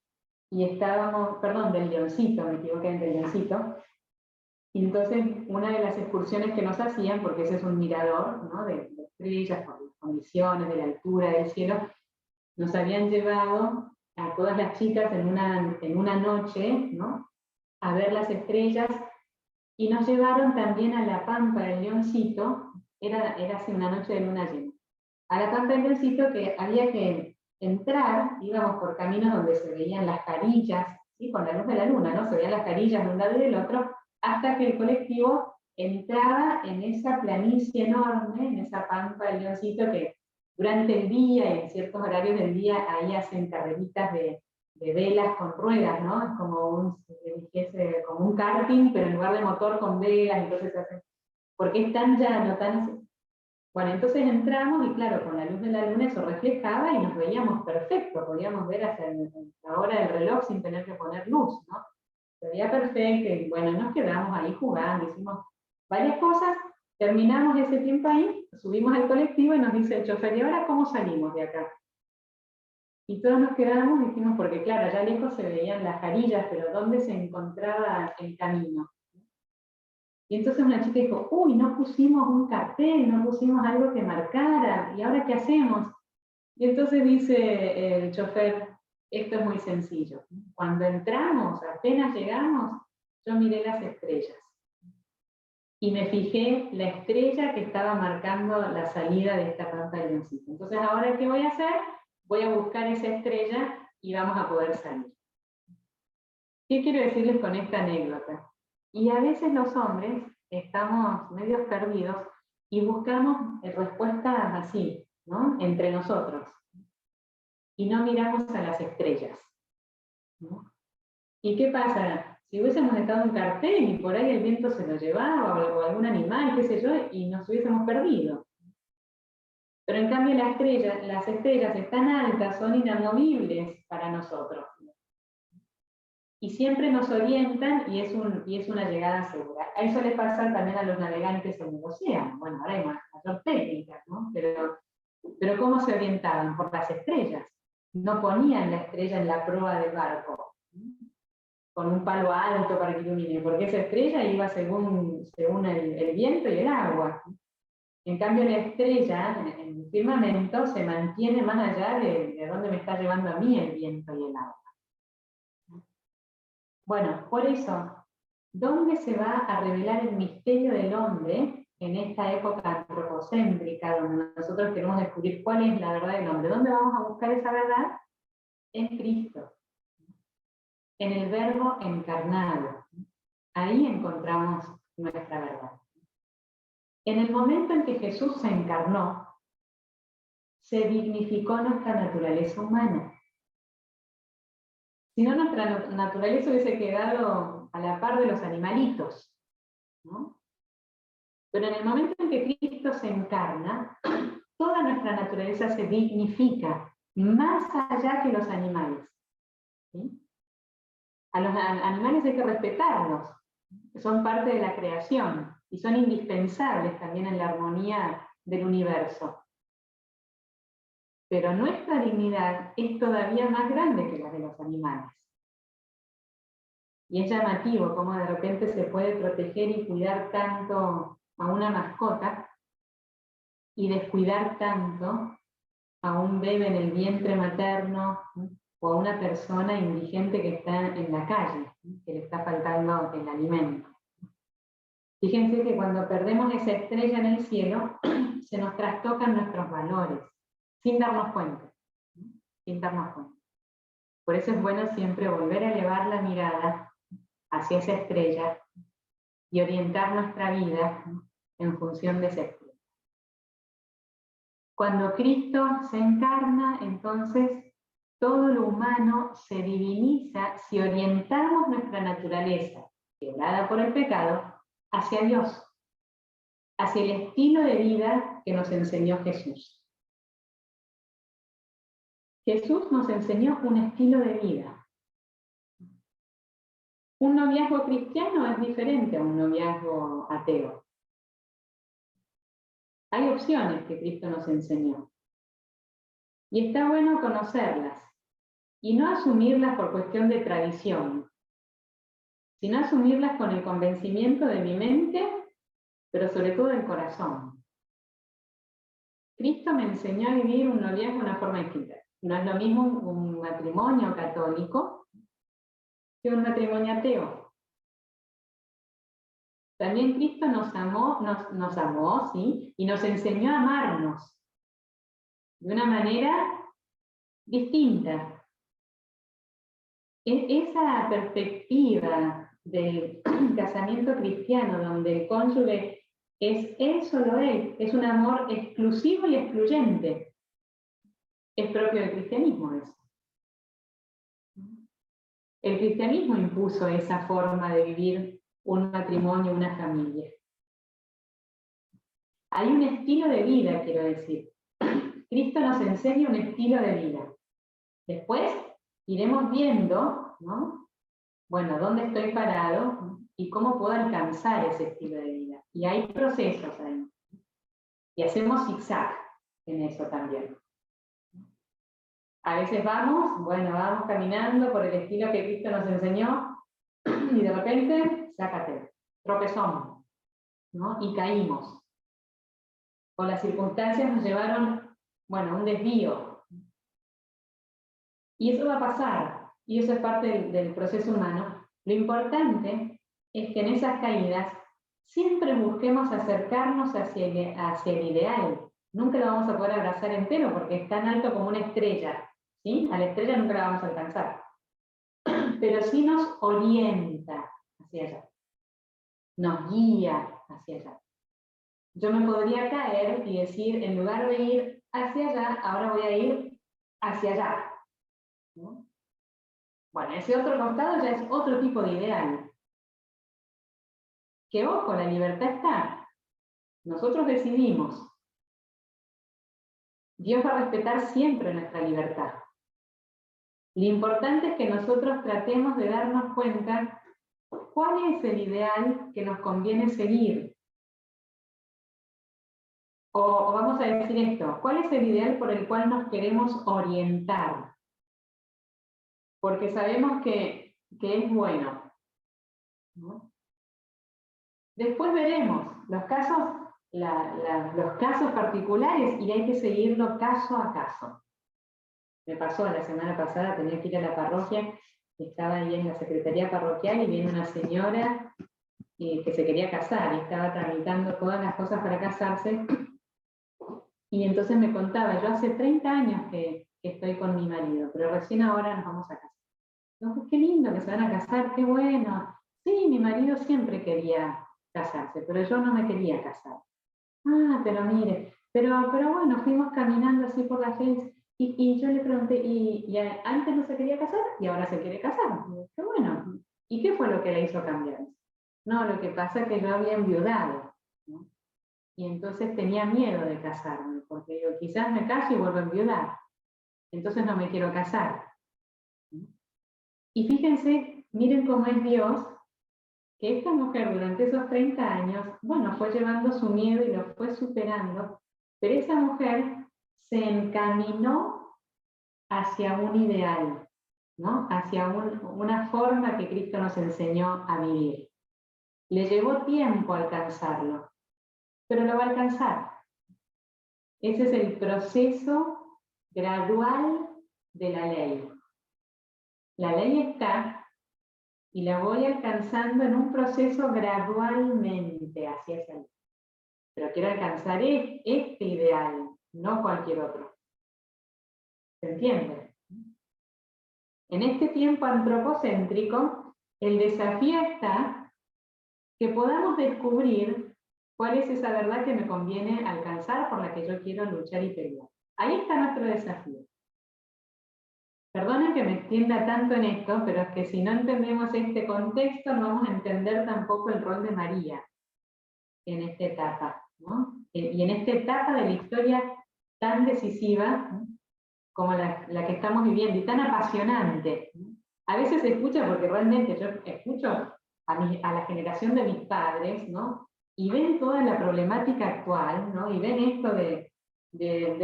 Y estábamos, perdón, del Leoncito, me equivoqué, del Leoncito. Y entonces una de las excursiones que nos hacían, porque ese es un mirador, ¿no?, de estrellas, por las condiciones, de la altura del cielo, nos habían llevado a todas las chicas en una noche, ¿no?, a ver las estrellas, y nos llevaron también a la Pampa del Leoncito, era así una noche de luna llena, a la Pampa del Leoncito, que había que entrar, íbamos por caminos donde se veían las carillas, ¿sí?, con la luz de la luna, ¿no?, se veían las carillas de un lado y del otro, hasta que el colectivo entraba en esa planicie enorme, en esa Pampa del Leoncito, que durante el día y en ciertos horarios del día ahí hacen carreritas de velas con ruedas, ¿no? Es como un karting, pero en lugar de motor con velas, entonces se hace, porque es tan llano, tan... Bueno, entonces entramos y claro, con la luz de la luna eso reflejaba y nos veíamos perfecto, podíamos ver hasta la hora del reloj sin tener que poner luz, ¿no? Se veía perfecto y bueno, nos quedamos ahí jugando, hicimos varias cosas, terminamos ese tiempo ahí, subimos al colectivo y nos dice el chofer, ¿y ahora cómo salimos de acá? Y todos nos quedamos y dijimos, porque claro, allá lejos se veían las carillas, pero ¿dónde se encontraba el camino? Y entonces una chica dijo, uy, no pusimos un cartel, no pusimos algo que marcara, ¿y ahora qué hacemos? Y entonces dice el chofer, esto es muy sencillo. Cuando entramos, apenas llegamos, yo miré las estrellas. Y me fijé la estrella que estaba marcando la salida de esta Pampa del Leoncito. Entonces, ¿ahora qué voy a hacer? Voy a buscar esa estrella y vamos a poder salir. ¿Qué quiero decirles con esta anécdota? Y a veces los hombres estamos medio perdidos y buscamos respuestas así, ¿no?, entre nosotros. Y no miramos a las estrellas, ¿no? ¿Y qué pasa? Si hubiésemos estado en un cartel y por ahí el viento se lo llevaba, o algún animal, qué sé yo, y nos hubiésemos perdido. Pero en cambio las estrellas están altas, son inamovibles para nosotros. Y siempre nos orientan y es una llegada segura. A eso le pasa también a los navegantes en el océano. Bueno, ahora hay mayor técnica, ¿no? Pero ¿cómo se orientaban? Por las estrellas. No ponían la estrella en la proa del barco, con un palo alto para que ilumine, porque esa estrella iba según el viento y el agua. En cambio la estrella en el firmamento se mantiene más allá de donde me está llevando a mí el viento y el agua. Bueno, por eso, ¿dónde se va a revelar el misterio del hombre en esta época antropocéntrica, donde nosotros queremos descubrir cuál es la verdad del hombre? ¿Dónde vamos a buscar esa verdad? En Cristo, en el Verbo encarnado. Ahí encontramos nuestra verdad. En el momento en que Jesús se encarnó, se dignificó nuestra naturaleza humana. Si no, nuestra naturaleza hubiese quedado a la par de los animalitos, ¿no? Pero en el momento en que Cristo se encarna, toda nuestra naturaleza se dignifica, más allá que los animales, ¿sí? A los animales hay que respetarlos, son parte de la creación y son indispensables también en la armonía del universo. Pero nuestra dignidad es todavía más grande que la de los animales. Y es llamativo cómo de repente se puede proteger y cuidar tanto a una mascota y descuidar tanto a un bebé en el vientre materno, ¿sí?, o a una persona indigente que está en la calle, ¿sí?, que le está faltando el alimento. Fíjense que cuando perdemos esa estrella en el cielo, se nos trastocan nuestros valores, sin darnos cuenta, ¿sí?, sin darnos cuenta. Por eso es bueno siempre volver a elevar la mirada hacia esa estrella y orientar nuestra vida en función de esa estrella. Cuando Cristo se encarna, entonces todo lo humano se diviniza si orientamos nuestra naturaleza, quebrada por el pecado, hacia Dios, hacia el estilo de vida que nos enseñó Jesús. Jesús nos enseñó un estilo de vida. Un noviazgo cristiano es diferente a un noviazgo ateo. Hay opciones que Cristo nos enseñó. Y está bueno conocerlas. Y no asumirlas por cuestión de tradición, sino asumirlas con el convencimiento de mi mente, pero sobre todo del corazón. Cristo me enseñó a vivir un noviazgo de una forma distinta. No es lo mismo un matrimonio católico que un matrimonio ateo. También Cristo nos amó, ¿sí? Y nos enseñó a amarnos de una manera distinta. Esa perspectiva del casamiento cristiano, donde el cónyuge es él, solo él, es un amor exclusivo y excluyente, es propio del cristianismo eso. El cristianismo impuso esa forma de vivir un matrimonio, una familia. Hay un estilo de vida, quiero decir. Cristo nos enseña un estilo de vida. Después iremos viendo, ¿no? Bueno, ¿dónde estoy parado? Y cómo puedo alcanzar ese estilo de vida. Y hay procesos ahí. Y hacemos zigzag en eso también. A veces vamos caminando por el estilo que Cristo nos enseñó, y de repente, sácate, tropezamos, ¿no? Y caímos. O las circunstancias nos llevaron, a un desvío. Y eso va a pasar, y eso es parte del proceso humano. Lo importante es que en esas caídas siempre busquemos acercarnos hacia el ideal. Nunca lo vamos a poder abrazar entero porque es tan alto como una estrella, ¿sí? A la estrella nunca la vamos a alcanzar. Pero sí nos orienta hacia allá. Nos guía hacia allá. Yo me podría caer y decir, en lugar de ir hacia allá, ahora voy a ir hacia allá, ¿no? Bueno, ese otro costado ya es otro tipo de ideal. Que ojo, la libertad está. Nosotros decidimos. Dios va a respetar siempre nuestra libertad. Lo importante es que nosotros tratemos de darnos cuenta cuál es el ideal que nos conviene seguir. O vamos a decir esto, ¿cuál es el ideal por el cual nos queremos orientar? Porque sabemos que es bueno, ¿no? Después veremos los casos particulares y hay que seguirlo caso a caso. Me pasó la semana pasada, tenía que ir a la parroquia, estaba ahí en la secretaría parroquial y viene una señora que se quería casar y estaba tramitando todas las cosas para casarse. Y entonces me contaba, yo hace 30 años que estoy con mi marido, pero recién ahora nos vamos a casar. Entonces, qué lindo que se van a casar, qué bueno. Sí, mi marido siempre quería casarse, pero yo no me quería casar. Ah, pero mire, pero bueno, fuimos caminando así por la calle y yo le pregunté, ¿y antes no se quería casar y ahora se quiere casar? Y yo, qué bueno. ¿Y qué fue lo que le hizo cambiar? No, lo que pasa es que yo había enviudado, ¿no? Y entonces tenía miedo de casarme, porque digo, quizás me caso y vuelvo a enviudar. Entonces no me quiero casar. Y fíjense, miren cómo es Dios, que esta mujer durante esos 30 años, fue llevando su miedo y lo fue superando, pero esa mujer se encaminó hacia un ideal, ¿no? Hacia una forma que Cristo nos enseñó a vivir. Le llevó tiempo alcanzarlo, pero lo va a alcanzar. Ese es el proceso gradual de la ley. La ley está y la voy alcanzando en un proceso gradualmente hacia esa ley. Pero quiero alcanzar este ideal, no cualquier otro. ¿Se entiende? En este tiempo antropocéntrico, el desafío está que podamos descubrir cuál es esa verdad que me conviene alcanzar, por la que yo quiero luchar y pelear. Ahí está nuestro desafío. Perdonen que me extienda tanto en esto, pero es que si no entendemos este contexto, no vamos a entender tampoco el rol de María en esta etapa, ¿no? Y en esta etapa de la historia tan decisiva, ¿no?, como la que estamos viviendo, y tan apasionante, ¿no? A veces se escucha, porque realmente yo escucho a la generación de mis padres, ¿no?, y ven toda la problemática actual, ¿no? Y ven esto de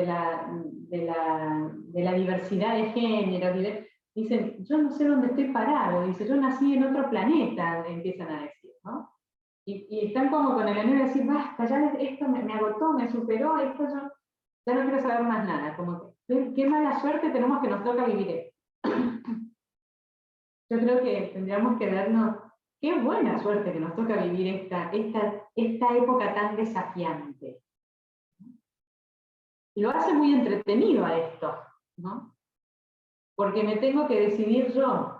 la diversidad de género, dicen, yo no sé dónde estoy parado, dice, yo nací en otro planeta, empiezan a decir, ¿no? Y están como con el anhelo de decir, basta, ya esto me agotó, me superó, esto yo ya no quiero saber más nada, como que, qué mala suerte tenemos que nos toca vivir esto. Yo creo que tendríamos que vernos, qué buena suerte que nos toca vivir esta época tan desafiante. Y lo hace muy entretenido a esto, ¿no? Porque me tengo que decidir yo.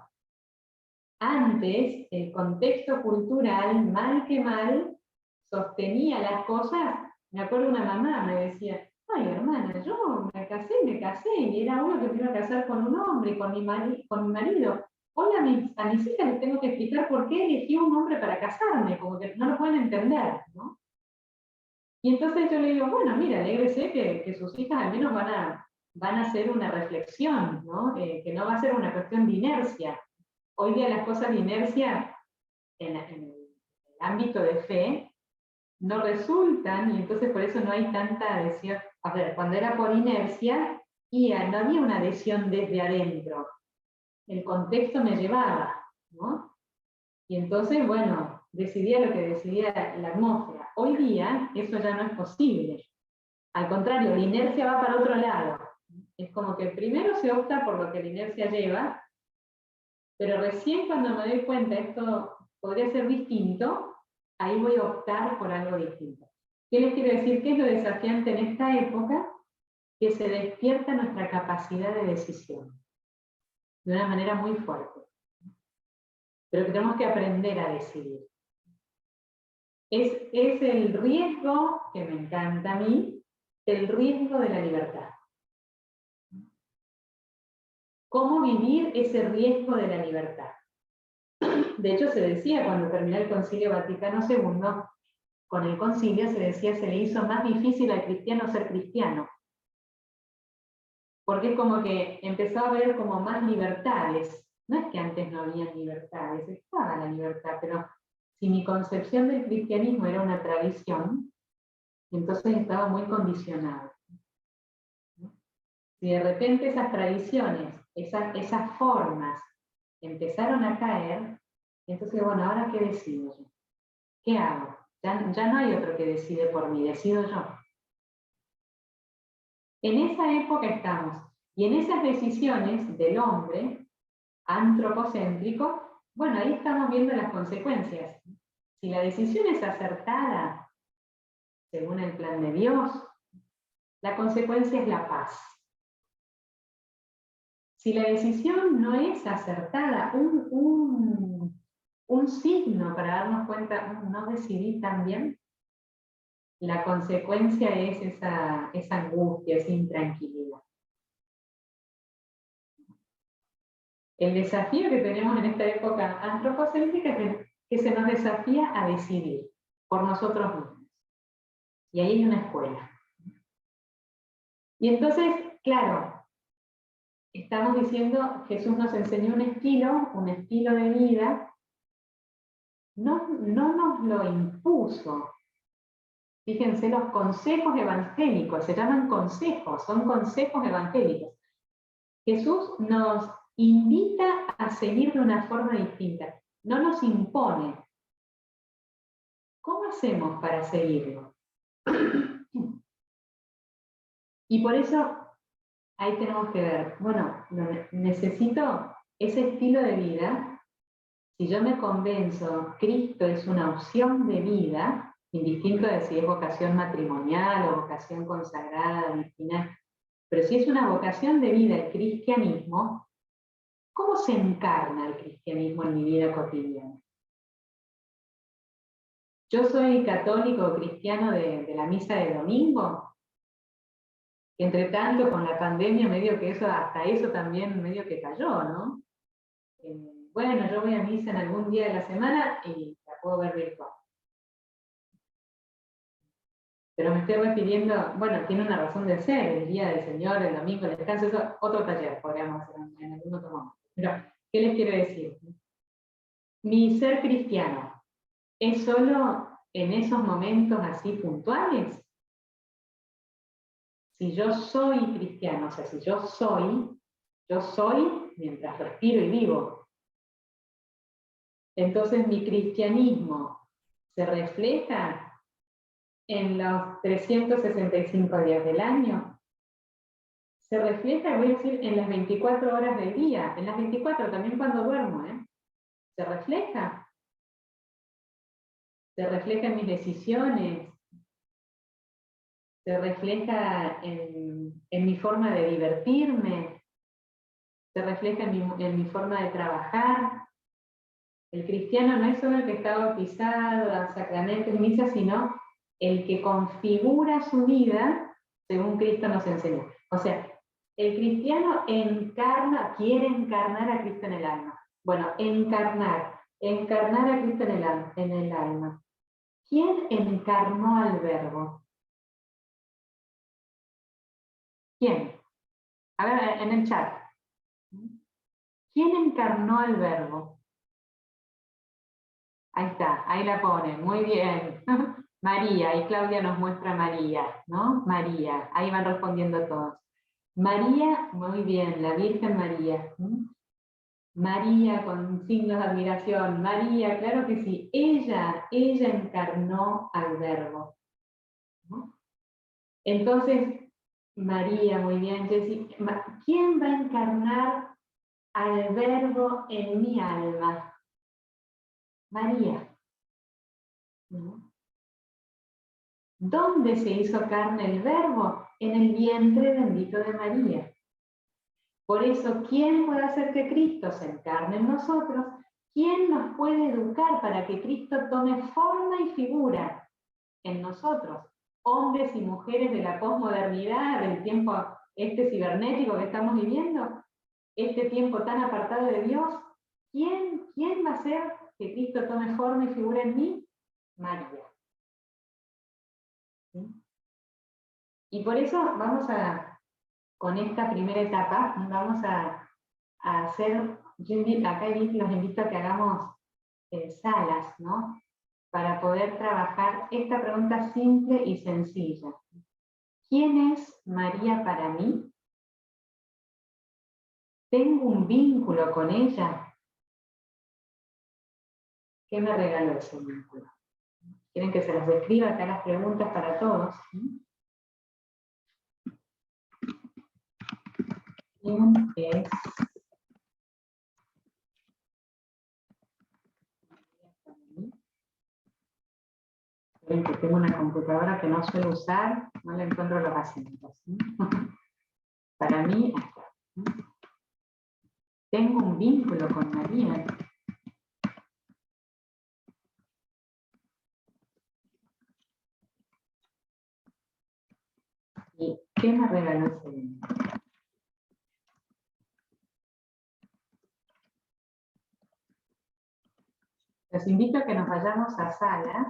Antes, el contexto cultural, mal que mal, sostenía las cosas. Me acuerdo una mamá me decía, ay hermana, yo me casé, y era uno que me iba a casar con un hombre, con mi marido. Hoy a mis hijas les tengo que explicar por qué elegí un hombre para casarme, como que no lo pueden entender, ¿no? Y entonces yo le digo, bueno, mira, alégrese que sus hijas al menos van a hacer una reflexión, ¿no? Que no va a ser una cuestión de inercia. Hoy día las cosas de inercia en el ámbito de fe no resultan, y entonces por eso no hay tanta adhesión. A ver, cuando era por inercia, no había una adhesión desde adentro. El contexto me llevaba, ¿no? Y entonces, bueno, decidía lo que decidía la atmósfera. Hoy día eso ya no es posible. Al contrario, la inercia va para otro lado. Es como que primero se opta por lo que la inercia lleva, pero recién cuando me doy cuenta esto podría ser distinto, ahí voy a optar por algo distinto. ¿Qué les quiero decir? ¿Qué es lo desafiante en esta época? Que se despierta nuestra capacidad de decisión de una manera muy fuerte. Pero que tenemos que aprender a decidir. Es el riesgo, que me encanta a mí, el riesgo de la libertad. ¿Cómo vivir ese riesgo de la libertad? De hecho, se decía cuando terminó el Concilio Vaticano II, con el concilio se decía se le hizo más difícil al cristiano ser cristiano. Porque es como que empezó a haber como más libertades. No es que antes no había libertades, estaba la libertad, pero si mi concepción del cristianismo era una tradición, entonces estaba muy condicionado. Si de repente esas tradiciones, esas formas empezaron a caer, entonces, bueno, ¿ahora qué decido yo? ¿Qué hago? Ya no hay otro que decide por mí, decido yo. En esa época estamos, y en esas decisiones del hombre antropocéntrico, bueno, ahí estamos viendo las consecuencias. Si la decisión es acertada, según el plan de Dios, la consecuencia es la paz. Si la decisión no es acertada, un signo para darnos cuenta, no decidí tan bien, la consecuencia es esa angustia, esa intranquilidad. El desafío que tenemos en esta época antropocéntrica es que se nos desafía a decidir por nosotros mismos. Y ahí hay una escuela. Y entonces, claro, estamos diciendo, Jesús nos enseñó un estilo de vida, no nos lo impuso. Fíjense, los consejos evangélicos, se llaman consejos, son consejos evangélicos. Jesús nos invita a seguir de una forma distinta, no nos impone. ¿Cómo hacemos para seguirlo? Y por eso ahí tenemos que ver, bueno, necesito ese estilo de vida. Si yo me convenzo, Cristo es una opción de vida, indistinto de si es vocación matrimonial o vocación consagrada, virginal, pero si es una vocación de vida el cristianismo, ¿cómo se encarna el cristianismo en mi vida cotidiana? Yo soy católico cristiano de la misa de domingo, que entre tanto con la pandemia medio que hasta eso también medio que cayó, ¿no? Bueno, yo voy a misa en algún día de la semana y la puedo ver virtual. Pero me estoy refiriendo, bueno, tiene una razón de ser, el día del Señor, el domingo, el descanso, eso otro taller podríamos hacer en algún otro momento. Pero, ¿qué les quiero decir? Mi ser cristiano es solo en esos momentos así puntuales? Si yo soy cristiano, o sea, si yo soy mientras respiro y vivo. Entonces mi cristianismo se refleja en los 365 días del año. Se refleja, voy a decir, en las 24 horas del día, en las 24, también cuando duermo, se refleja. Se refleja en mis decisiones, se refleja en mi forma de divertirme, se refleja en mi forma de trabajar. El cristiano no es solo el que está bautizado, da sacramentos y misas, sino el que configura su vida según Cristo nos enseñó. O sea, el cristiano quiere encarnar a Cristo en el alma. Bueno, encarnar a Cristo en el alma. ¿Quién encarnó al Verbo? ¿Quién? A ver, en el chat. ¿Quién encarnó al Verbo? Ahí está, ahí la ponen, muy bien. María, y Claudia nos muestra a María, ¿no? María, ahí van respondiendo todos. María, muy bien, la Virgen María. María con signos de admiración. María, claro que sí, ella encarnó al Verbo, ¿no? Entonces, María, muy bien, Jessy. ¿Quién va a encarnar al Verbo en mi alma? María. ¿No? ¿Dónde se hizo carne el Verbo? En el vientre bendito de María. Por eso, ¿quién puede hacer que Cristo se encarne en nosotros? ¿Quién nos puede educar para que Cristo tome forma y figura en nosotros? Hombres y mujeres de la posmodernidad, del tiempo cibernético que estamos viviendo, este tiempo tan apartado de Dios, ¿quién va a hacer que Cristo tome forma y figura en mí? María. ¿Sí? Y por eso vamos con esta primera etapa, vamos a hacer, acá los invito a que hagamos salas, ¿no? Para poder trabajar esta pregunta simple y sencilla. ¿Quién es María para mí? ¿Tengo un vínculo con ella? ¿Qué me regaló ese vínculo? ¿Quieren que se las describa acá las preguntas para todos? ¿Quién es Ven que tengo una computadora que no suelo usar, no le encuentro los acentos. Para mí, tengo un vínculo con María. ¿Y qué me regaló ese vínculo? Los invito a que nos vayamos a salas,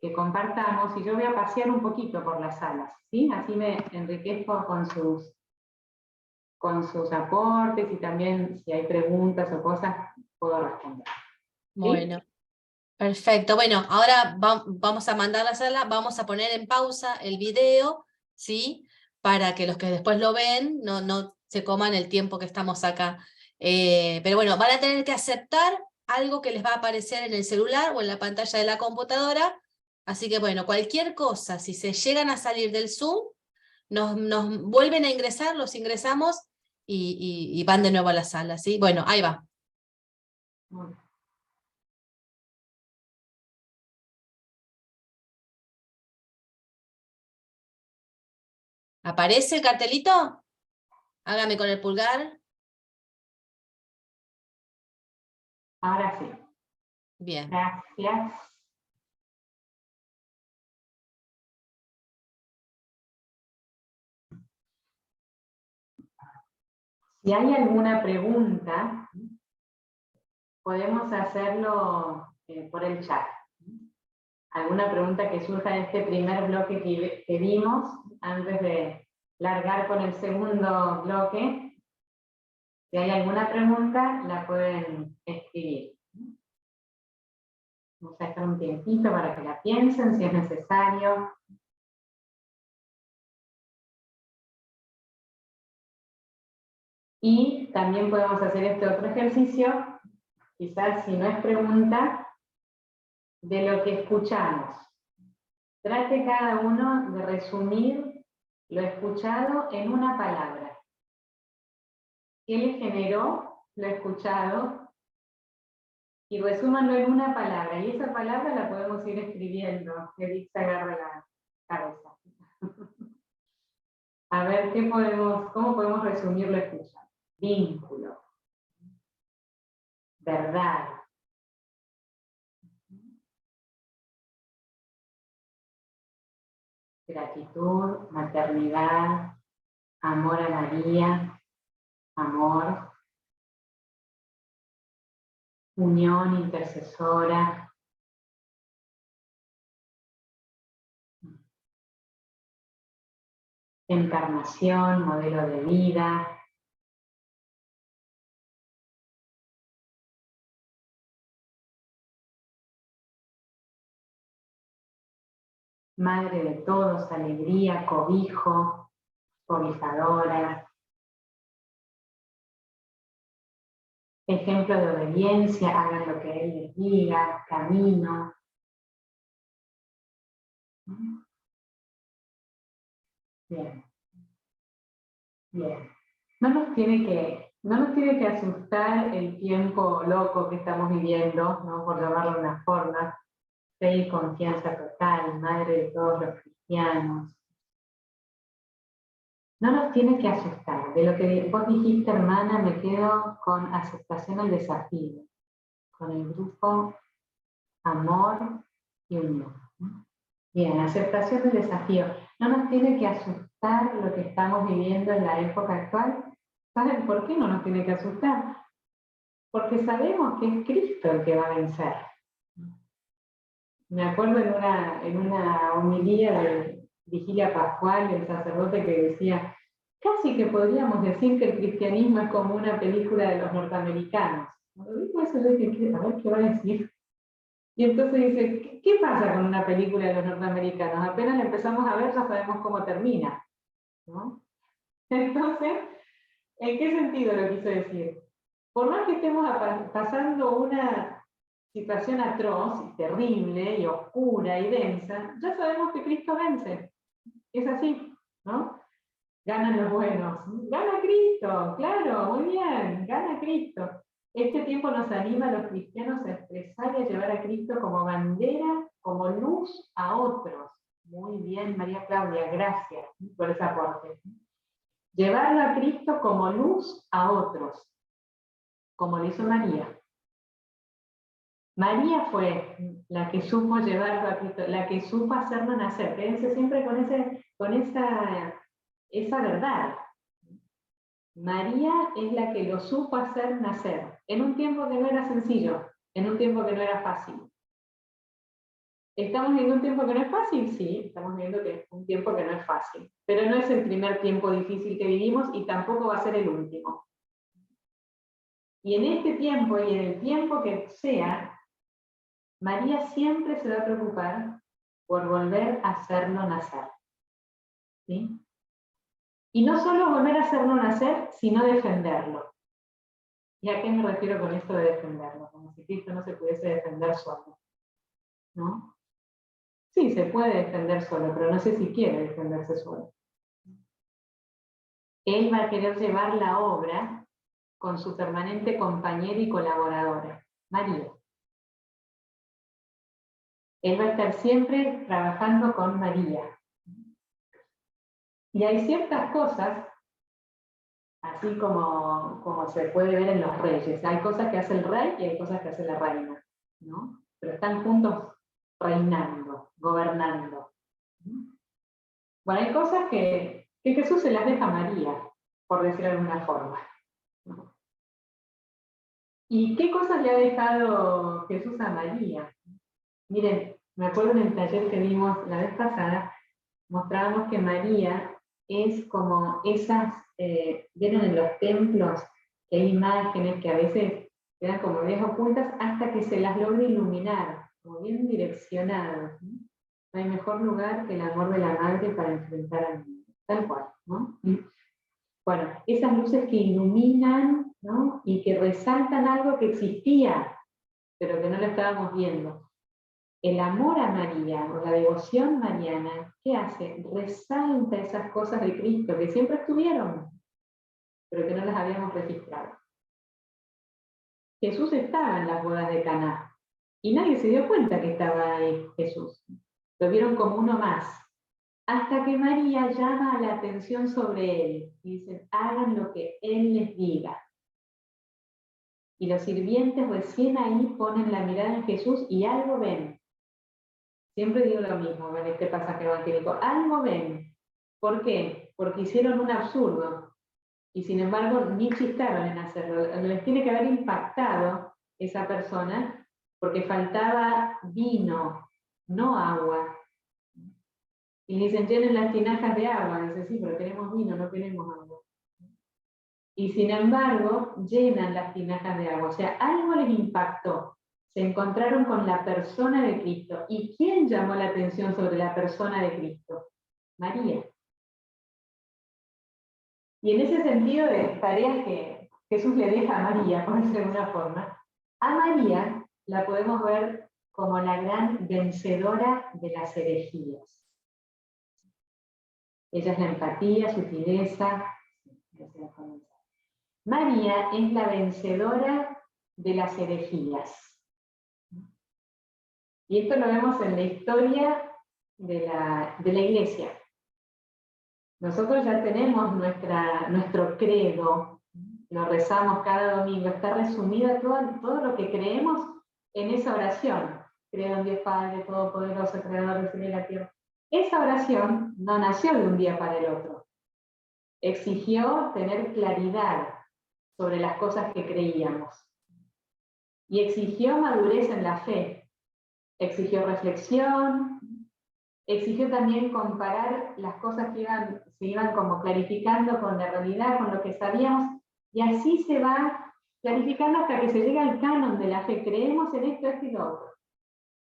que compartamos, y yo voy a pasear un poquito por las salas, ¿sí? Así me enriquezco con sus aportes, y también si hay preguntas o cosas, puedo responder. ¿Sí? Bueno, perfecto. Bueno, ahora vamos a mandar la sala, vamos a poner en pausa el video, ¿sí? Para que los que después lo ven no se coman el tiempo que estamos acá. Pero bueno, van a tener que aceptar algo que les va a aparecer en el celular o en la pantalla de la computadora. Así que bueno, cualquier cosa, si se llegan a salir del Zoom, nos vuelven a ingresar, los ingresamos y van de nuevo a la sala, ¿sí? Bueno, ahí va. ¿Aparece el cartelito? Hágame con el pulgar. Ahora sí. Bien. Gracias. Si hay alguna pregunta, podemos hacerlo por el chat. Alguna pregunta que surja en este primer bloque que vimos, antes de largar con el segundo bloque. Si hay alguna pregunta, la pueden escribir. Vamos a dejar un tiempito para que la piensen si es necesario. Y también podemos hacer este otro ejercicio, quizás si no es pregunta, de lo que escuchamos. Trate cada uno de resumir lo escuchado en una palabra. ¿Qué le generó lo escuchado? Y resúmanlo en una palabra. Y esa palabra la podemos ir escribiendo. Edith se agarra la cabeza. A ver, ¿cómo podemos resumir lo escuchado? Vínculo. Verdad. Gratitud, maternidad, amor a María, amor, unión intercesora, encarnación, modelo de vida, madre de todos, alegría, cobijo, cobijadora, ejemplo de obediencia, hagan lo que Él les diga, camino. Bien. Bien. No nos tiene que asustar el tiempo loco que estamos viviendo, ¿no? Por llamarlo de una forma. Fe y confianza total, madre de todos los cristianos. No nos tiene que asustar. De lo que vos dijiste, hermana, me quedo con aceptación al desafío, con el grupo amor y unión. Bien, aceptación del desafío. No nos tiene que asustar lo que estamos viviendo en la época actual. ¿Saben por qué no nos tiene que asustar? Porque sabemos que es Cristo el que va a vencer. Me acuerdo en una homilía de Vigilia Pascual, el sacerdote que decía, casi que podríamos decir que el cristianismo es como una película de los norteamericanos. Cuando digo eso, yo dije, a ver qué va a decir. Y entonces dice, ¿qué pasa con una película de los norteamericanos? Apenas la empezamos a ver, ya sabemos cómo termina, ¿no? Entonces, ¿en qué sentido lo quiso decir? Por más que estemos pasando una situación atroz y terrible y oscura y densa, ya sabemos que Cristo vence. Es así, ¿no? Ganan los buenos. Gana Cristo, claro, muy bien, gana Cristo. Este tiempo nos anima a los cristianos a expresar y a llevar a Cristo como bandera, como luz a otros. Muy bien, María Claudia, gracias por ese aporte. Llevarlo a Cristo como luz a otros, como lo hizo María. María fue la que supo llevarlo a Cristo, la que supo hacerlo nacer. Quédense siempre con esa verdad. María es la que lo supo hacer nacer, en un tiempo que no era sencillo, en un tiempo que no era fácil. ¿Estamos viendo un tiempo que no es fácil? Sí, estamos viendo que es un tiempo que no es fácil, pero no es el primer tiempo difícil que vivimos y tampoco va a ser el último. Y en este tiempo y en el tiempo que sea, María siempre se va a preocupar por volver a hacerlo nacer. ¿Sí? Y no solo volver a hacerlo nacer, sino defenderlo. ¿Y a qué me refiero con esto de defenderlo? Como si Cristo no se pudiese defender solo, ¿no? Sí, se puede defender solo, pero no sé si quiere defenderse solo. Él va a querer llevar la obra con su permanente compañera y colaboradora, María. Él va a estar siempre trabajando con María. Y hay ciertas cosas, así como se puede ver en los reyes. Hay cosas que hace el rey y hay cosas que hace la reina, ¿no? Pero están juntos reinando, gobernando. Bueno, hay cosas que Jesús se las deja a María, por decirlo de alguna forma. ¿Y qué cosas le ha dejado Jesús a María? Miren, me acuerdo en el taller que vimos la vez pasada, mostrábamos que María es como esas, vieron en los templos que hay imágenes que a veces quedan como medias ocultas hasta que se las logra iluminar. como bien direccionados, ¿no? No hay mejor lugar que el amor de la madre para enfrentar al mundo, tal cual, ¿no? Bueno, esas luces que iluminan, ¿no? Y que resaltan algo que existía, pero que no lo estábamos viendo. El amor a María, o la devoción mariana, ¿qué hace? Resalta esas cosas de Cristo que siempre estuvieron, pero que no las habíamos registrado. Jesús estaba en las bodas de Caná, y nadie se dio cuenta que estaba ahí Jesús. Lo vieron como uno más. Hasta que María llama la atención sobre él, y dice, hagan lo que él les diga. Y los sirvientes recién ahí ponen la mirada en Jesús y algo ven. Siempre digo lo mismo en este pasaje evangélico, algo ven. ¿Por qué? Porque hicieron un absurdo. Y sin embargo, ni chistaron en hacerlo. Les tiene que haber impactado esa persona, porque faltaba vino, no agua. Y le dicen, llenen las tinajas de agua. Dice, sí, pero queremos vino, no queremos agua. Y sin embargo, llenan las tinajas de agua. O sea, algo les impactó. Se encontraron con la persona de Cristo. ¿Y quién llamó la atención sobre la persona de Cristo? María. Y en ese sentido de tareas que Jesús le deja a María, por decirlo de alguna forma, a María la podemos ver como la gran vencedora de las herejías. Ella es la empatía, sutileza. María es la vencedora de las herejías. Y esto lo vemos en la historia de la Iglesia. Nosotros ya tenemos nuestro credo, lo rezamos cada domingo, está resumida todo lo que creemos en esa oración. Creo en Dios Padre Todopoderoso, Creador del cielo y la tierra. Esa oración no nació de un día para el otro. Exigió tener claridad sobre las cosas que creíamos. Y exigió madurez en la fe. Exigió reflexión. Exigió también comparar las cosas que se iban como clarificando con la realidad, con lo que sabíamos, y así se va clarificando hasta que se llega al canon de la fe. Creemos en esto y lo otro.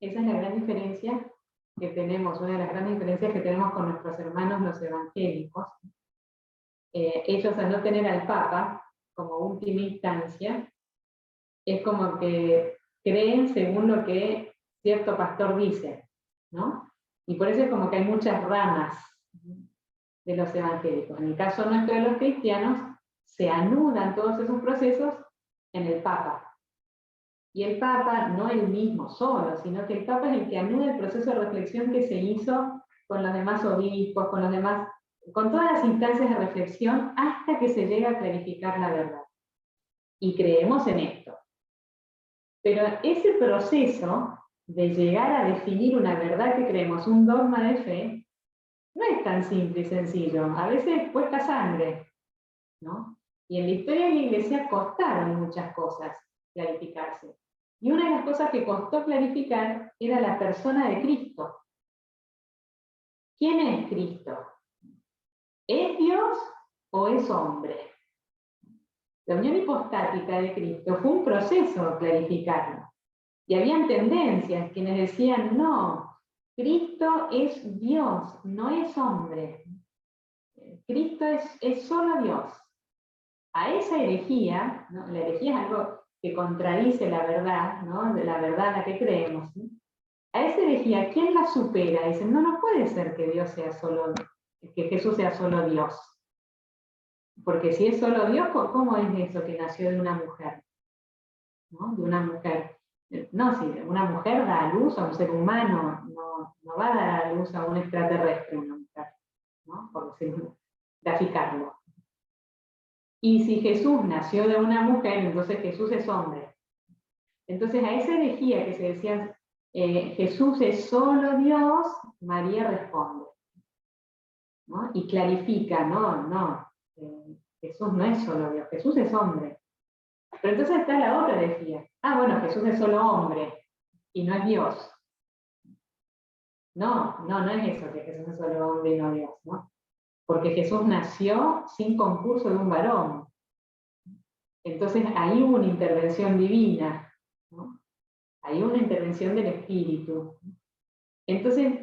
Esa es la gran diferencia que tenemos, una de las grandes diferencias que tenemos con nuestros hermanos los evangélicos. Ellos, al no tener al Papa como última instancia, es como que creen según lo que cierto pastor dice, ¿no? Y por eso es como que hay muchas ramas de los evangélicos. En el caso nuestro de los cristianos, se anudan todos esos procesos en el Papa. Y el Papa, no el mismo solo, sino que el Papa es el que anuda el proceso de reflexión que se hizo con los demás obispos, con todas las instancias de reflexión, hasta que se llega a clarificar la verdad. Y creemos en esto. Pero ese proceso de llegar a definir una verdad que creemos, un dogma de fe, no es tan simple y sencillo. A veces cuesta sangre, ¿no? Y en la historia de la Iglesia costaron muchas cosas clarificarse. Y una de las cosas que costó clarificar era la persona de Cristo. ¿Quién es Cristo? ¿Es Dios o es hombre? La unión hipostática de Cristo fue un proceso clarificarlo. Y habían tendencias quienes decían, no, Cristo es Dios, no es hombre. Cristo es solo Dios. A esa herejía, ¿no? La herejía es algo que contradice la verdad, ¿no? De la verdad a la que creemos, ¿sí? A esa herejía, ¿quién la supera? Dicen, no puede ser que que Jesús sea solo Dios. Porque si es solo Dios, ¿cómo es eso que nació de una mujer? ¿No? De una mujer. No, si una mujer da a luz a un ser humano, no va a dar a luz a un extraterrestre, una mujer, ¿no? Por decirlo, graficarlo. Y si Jesús nació de una mujer, entonces Jesús es hombre. Entonces a esa herejía que se decía, Jesús es solo Dios, María responde, ¿no? Y clarifica, Jesús no es solo Dios, Jesús es hombre. Pero entonces está la otra herejía. Bueno, Jesús es solo hombre y no es Dios. No es eso, que Jesús es solo hombre y no Dios, ¿no? Porque Jesús nació sin concurso de un varón. Entonces ahí hubo una intervención divina, ¿no? Hay una intervención del espíritu. Entonces,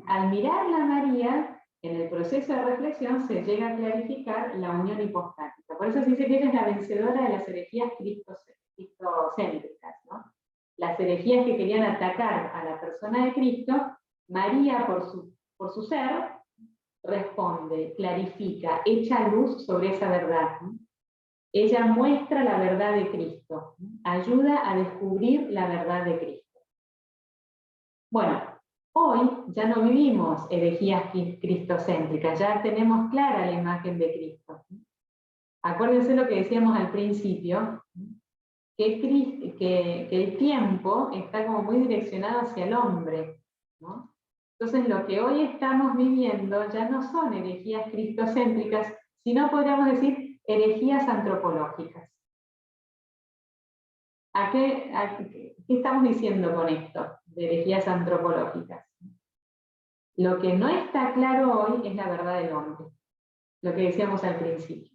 al mirarla a María, en el proceso de reflexión se llega a clarificar la unión hipostática. Por eso se dice que ella es la vencedora de las herejías cristocéntricas, ¿no? Las herejías que querían atacar a la persona de Cristo, María, por su ser, responde, clarifica, echa luz sobre esa verdad, ¿no? Ella muestra la verdad de Cristo, ¿no? Ayuda a descubrir la verdad de Cristo. Bueno, hoy ya no vivimos herejías cristocéntricas, ya tenemos clara la imagen de Cristo. Acuérdense lo que decíamos al principio, que el tiempo está como muy direccionado hacia el hombre, ¿no? Entonces lo que hoy estamos viviendo ya no son herejías cristocéntricas, sino podríamos decir herejías antropológicas. ¿Qué estamos diciendo con esto de herejías antropológicas? Lo que no está claro hoy es la verdad del hombre, lo que decíamos al principio.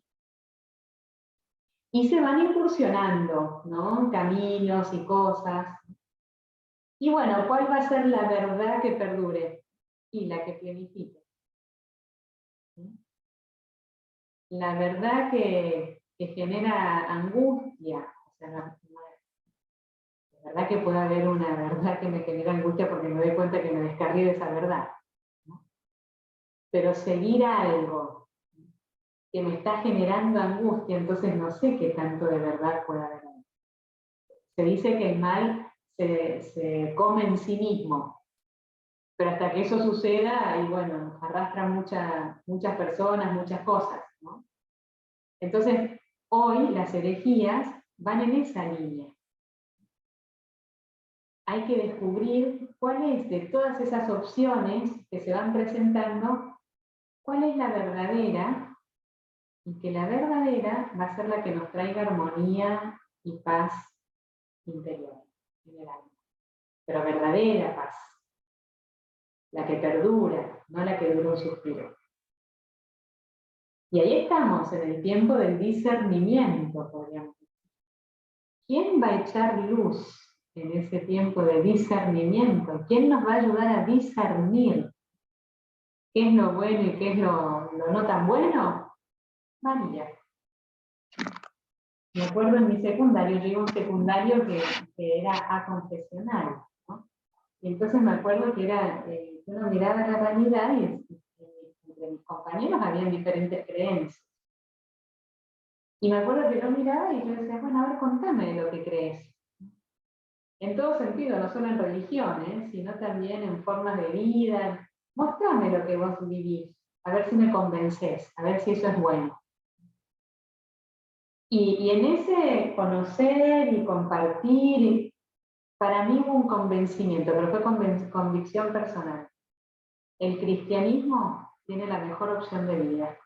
Y se van incursionando, ¿no? Caminos y cosas. Y bueno, ¿cuál va a ser la verdad que perdure? Y la que planifique. La verdad que genera angustia. O sea, la verdad que puede haber una verdad que me genera angustia porque me doy cuenta que me descargué de esa verdad, ¿no? Pero seguir algo que me está generando angustia, entonces no sé qué tanto de verdad puede haber. Se dice que el mal se come en sí mismo, pero hasta que eso suceda, y bueno, arrastra muchas personas, muchas cosas, ¿no? Entonces, hoy las herejías van en esa línea. Hay que descubrir cuál es, de todas esas opciones que se van presentando, cuál es la verdadera, y que la verdadera va a ser la que nos traiga armonía y paz interior en el alma. Pero verdadera paz. La que perdura, no la que dura un suspiro. Y ahí estamos, en el tiempo del discernimiento, podríamos decir. ¿Quién va a echar luz en ese tiempo de discernimiento? ¿Quién nos va a ayudar a discernir qué es lo bueno y qué es lo no tan bueno? María. Me acuerdo en mi secundario, yo iba a un secundario que era aconfesional, ¿no? Y entonces me acuerdo que uno miraba la realidad y entre mis compañeros habían diferentes creencias. Y me acuerdo que yo miraba y yo decía, bueno, a ver, contame de lo que crees. En todo sentido, no solo en religión, sino también en formas de vida. Mostrame lo que vos vivís, a ver si me convencés, a ver si eso es bueno. Y en ese conocer y compartir, para mí hubo un convencimiento, pero fue convicción personal. El cristianismo tiene la mejor opción de vida.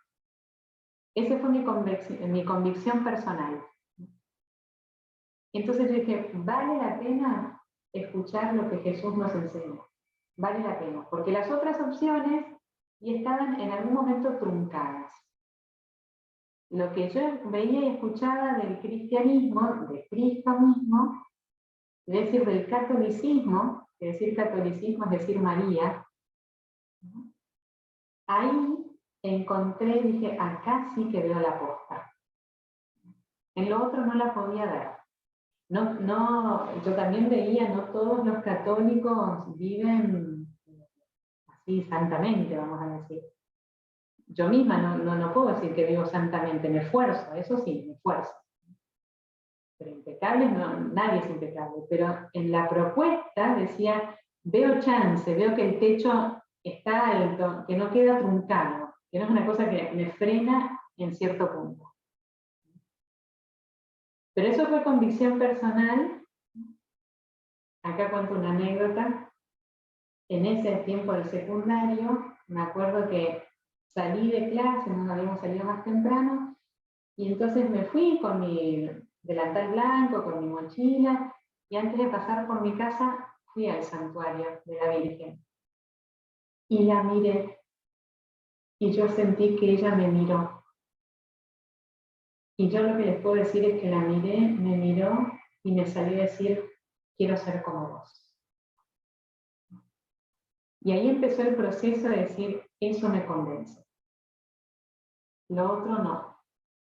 Esa fue mi convicción personal. Entonces yo dije, vale la pena escuchar lo que Jesús nos enseña. Vale la pena, porque las otras opciones y estaban en algún momento truncadas. Lo que yo veía y escuchaba del cristianismo, de Cristo mismo, es decir, del catolicismo, que decir catolicismo es decir María, ¿no? Ahí encontré, dije, acá sí que veo la posta. En lo otro no la podía ver. Yo también veía, no todos los católicos viven así santamente, vamos a decir. Yo misma no puedo decir que vivo santamente, me esfuerzo, eso sí, me esfuerzo. Pero impecables, nadie es impecable. Pero en la propuesta decía, veo chance, veo que el techo está alto, que no queda truncado, que no es una cosa que me frena en cierto punto. Pero eso fue convicción personal. Acá cuento una anécdota. En ese tiempo del secundario, me acuerdo que salí de clase, nos habíamos salido más temprano, y entonces me fui con mi delantal blanco, con mi mochila, y antes de pasar por mi casa, fui al santuario de la Virgen. Y la miré, y yo sentí que ella me miró. Y yo lo que les puedo decir es que la miré, me miró, y me salió a decir, quiero ser como vos. Y ahí empezó el proceso de decir, eso me convence. Lo otro no.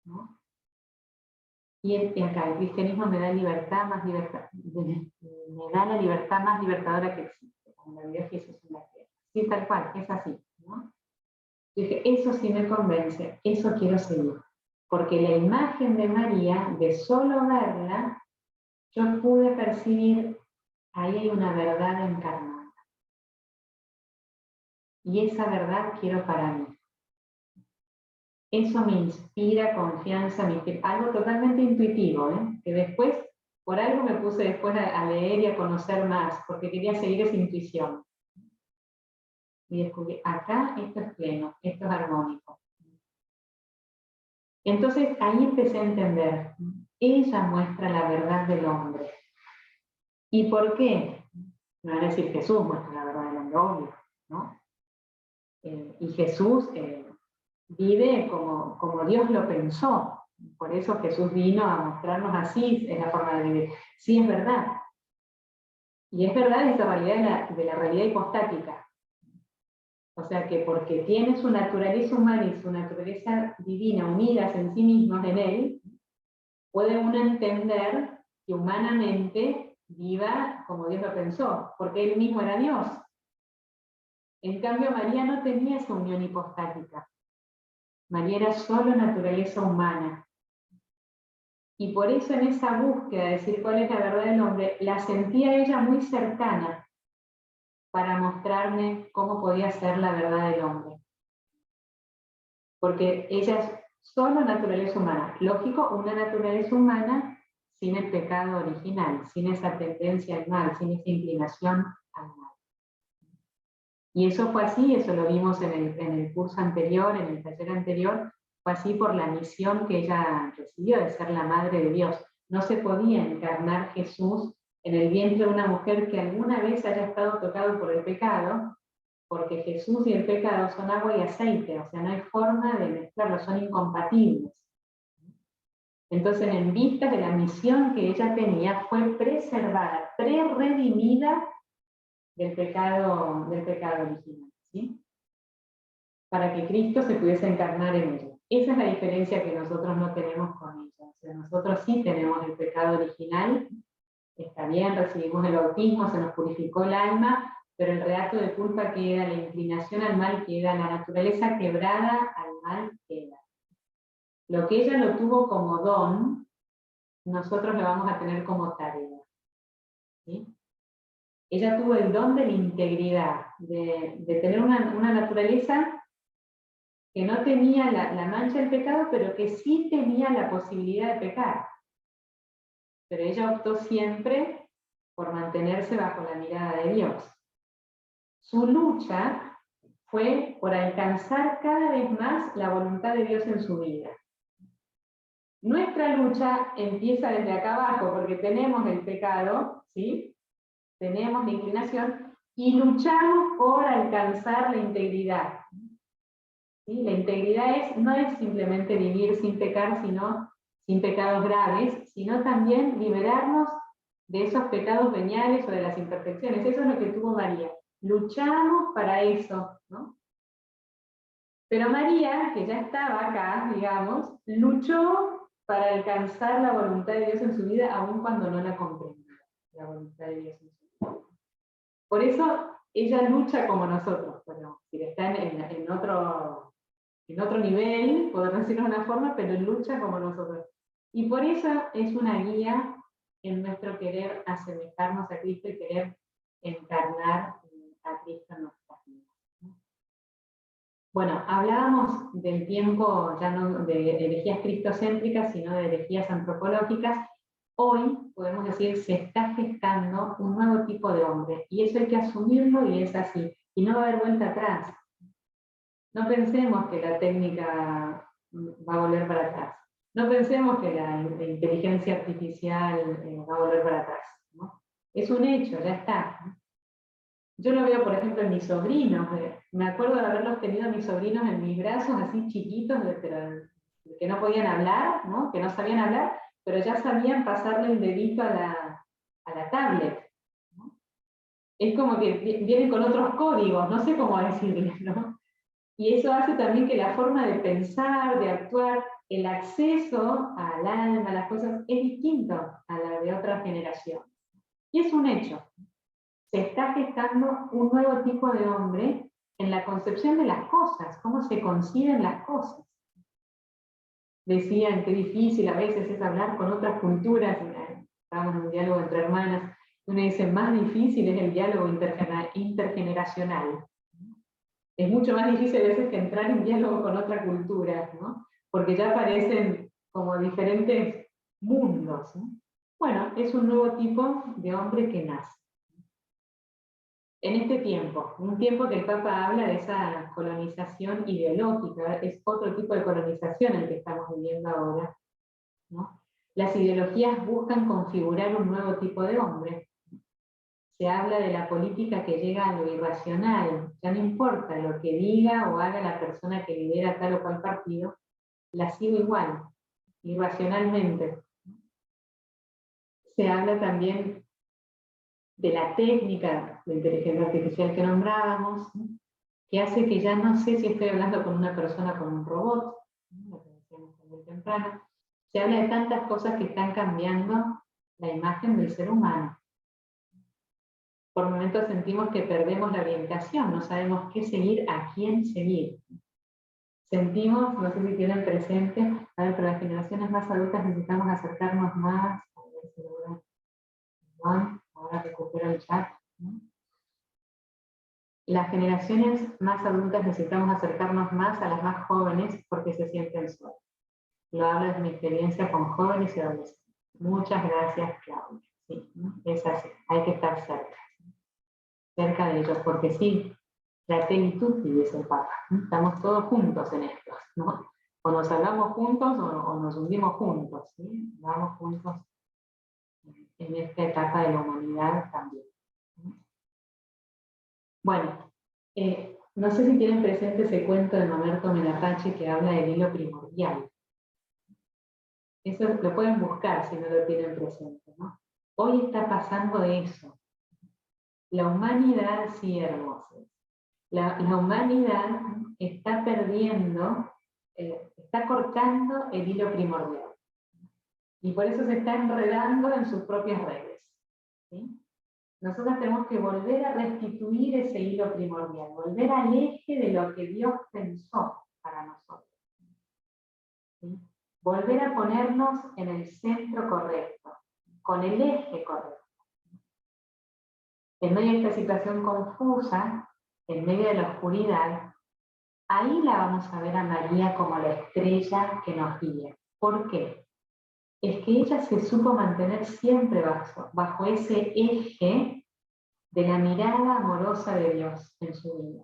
¿No? Y acá el cristianismo me da libertad más libertad, me da la libertad más libertadora que existe, como la vida Jesús en la tierra. Sí, tal cual, es así, ¿no? Y dije, eso sí me convence, eso quiero seguir. Porque la imagen de María, de solo verla, yo pude percibir, ahí hay una verdad encarnada. Y esa verdad quiero para mí. Eso me inspira confianza, me inspira, algo totalmente intuitivo, que después, por algo me puse después a leer y a conocer más, porque quería seguir esa intuición. Y descubrí, acá esto es pleno, esto es armónico. Entonces ahí empecé a entender, ella muestra la verdad del hombre. ¿Y por qué? No van a decir Jesús muestra la verdad del hombre, obvio, ¿no? Y Jesús vive como Dios lo pensó. Por eso Jesús vino a mostrarnos así, es la forma de vivir. Sí, es verdad. Y es verdad esa realidad de la realidad hipostática. O sea que porque tiene su naturaleza humana y su naturaleza divina unidas en sí mismos en él, puede uno entender que humanamente viva como Dios lo pensó, porque él mismo era Dios. En cambio, María no tenía esa unión hipostática. María era solo naturaleza humana. Y por eso en esa búsqueda de decir cuál es la verdad del hombre, la sentía ella muy cercana para mostrarme cómo podía ser la verdad del hombre. Porque ella es solo naturaleza humana. Lógico, una naturaleza humana sin el pecado original, sin esa tendencia al mal, sin esa inclinación al mal. Y eso fue así, eso lo vimos en el curso anterior, en el taller anterior, fue así por la misión que ella recibió de ser la madre de Dios. No se podía encarnar Jesús en el vientre de una mujer que alguna vez haya estado tocado por el pecado, porque Jesús y el pecado son agua y aceite, o sea, no hay forma de mezclarlos, son incompatibles. Entonces, en vista de la misión que ella tenía, fue preservada, pre-redimida del pecado original, ¿sí? Para que Cristo se pudiese encarnar en ella. Esa es la diferencia que nosotros no tenemos con ella. O sea, nosotros sí tenemos el pecado original, está bien, recibimos el bautismo, se nos purificó el alma, pero el reacto de culpa queda, la inclinación al mal queda, la naturaleza quebrada al mal queda. Lo que ella lo tuvo como don, nosotros lo vamos a tener como tarea, ¿sí? Ella tuvo el don de la integridad, de tener una naturaleza que no tenía la mancha del pecado, pero que sí tenía la posibilidad de pecar. Pero ella optó siempre por mantenerse bajo la mirada de Dios. Su lucha fue por alcanzar cada vez más la voluntad de Dios en su vida. Nuestra lucha empieza desde acá abajo, porque tenemos el pecado, ¿sí? Tenemos la inclinación, y luchamos por alcanzar la integridad. ¿Sí? La integridad no es simplemente vivir sin pecar, sino sin pecados graves, sino también liberarnos de esos pecados veniales o de las imperfecciones. Eso es lo que tuvo María. Luchamos para eso, ¿no? Pero María, que ya estaba acá, digamos, luchó para alcanzar la voluntad de Dios en su vida, aun cuando no la comprendía, la voluntad de Dios en su vida. Por eso ella lucha como nosotros, bueno, si está en otro nivel, poder decirlo de una forma, pero lucha como nosotros. Y por eso es una guía en nuestro querer asemejarnos a Cristo y querer encarnar a Cristo en nuestras vidas. Bueno, hablábamos del tiempo ya no de herejías cristocéntricas, sino de herejías antropológicas. Hoy, podemos decir, se está gestando un nuevo tipo de hombre, y eso hay que asumirlo y es así, y no va a haber vuelta atrás. No pensemos que la técnica va a volver para atrás. No pensemos que la inteligencia artificial va a volver para atrás, ¿no? Es un hecho, ya está. Yo lo veo, por ejemplo, en mis sobrinos. Me acuerdo de haberlos tenido a mis sobrinos en mis brazos, así chiquitos, pero que no podían hablar, ¿no? Que no sabían hablar, pero ya sabían pasarle el dedito a a la tablet, ¿no? Es como que vienen con otros códigos, no sé cómo decirles, ¿no? Y eso hace también que la forma de pensar, de actuar, el acceso al alma, a las cosas, es distinto a la de otra generación. Y es un hecho. Se está gestando un nuevo tipo de hombre en la concepción de las cosas, cómo se conciben las cosas. Decían que difícil a veces es hablar con otras culturas, estábamos en un diálogo entre hermanas, uno dice, más difícil es el diálogo intergeneracional. Es mucho más difícil a veces que entrar en diálogo con otra cultura, ¿no? Porque ya aparecen como diferentes mundos, ¿no? Bueno, es un nuevo tipo de hombre que nace. En este tiempo, un tiempo que el Papa habla de esa colonización ideológica, es otro tipo de colonización el que estamos viviendo ahora, ¿no? Las ideologías buscan configurar un nuevo tipo de hombre. Se habla de la política que llega a lo irracional, ya no importa lo que diga o haga la persona que lidera tal o cual partido, la sigo igual, irracionalmente. Se habla también de la técnica de inteligencia artificial que nombrábamos, ¿no? Que hace que ya no sé si estoy hablando con una persona o con un robot, ¿no? Lo que decíamos muy temprano. Se habla de tantas cosas que están cambiando la imagen del ser humano. Por momentos sentimos que perdemos la orientación, no sabemos qué seguir, a quién seguir. Sentimos, no sé si tienen presente, a ver, pero las generaciones más adultas necesitamos acercarnos más, a ver si logran, ahora recupero el chat, ¿no? Las generaciones más adultas necesitamos acercarnos más a las más jóvenes porque se sienten solas. Lo hablo de mi experiencia con jóvenes y adolescentes. Muchas gracias, Claudia. Sí, ¿no? Es así, hay que estar cerca de ellos, porque sí, fratelli tutti, dice el Papa, ¿no? Estamos todos juntos en esto, ¿no? O nos salvamos juntos o nos hundimos juntos, ¿sí? Vamos juntos en esta etapa de la humanidad también, ¿no? Bueno, no sé si tienen presente ese cuento de Mamerto Menapace que habla del hilo primordial. Eso lo pueden buscar si no lo tienen presente, ¿no? Hoy está pasando eso. La humanidad, sí, hermosos. La humanidad está perdiendo, está cortando el hilo primordial. Y por eso se está enredando en sus propias redes, ¿sí? Nosotros tenemos que volver a restituir ese hilo primordial, volver al eje de lo que Dios pensó para nosotros, ¿sí? Volver a ponernos en el centro correcto, con el eje correcto. En medio de esta situación confusa, en medio de la oscuridad, ahí la vamos a ver a María como la estrella que nos guía. ¿Por qué? Es que ella se supo mantener siempre bajo ese eje de la mirada amorosa de Dios en su vida.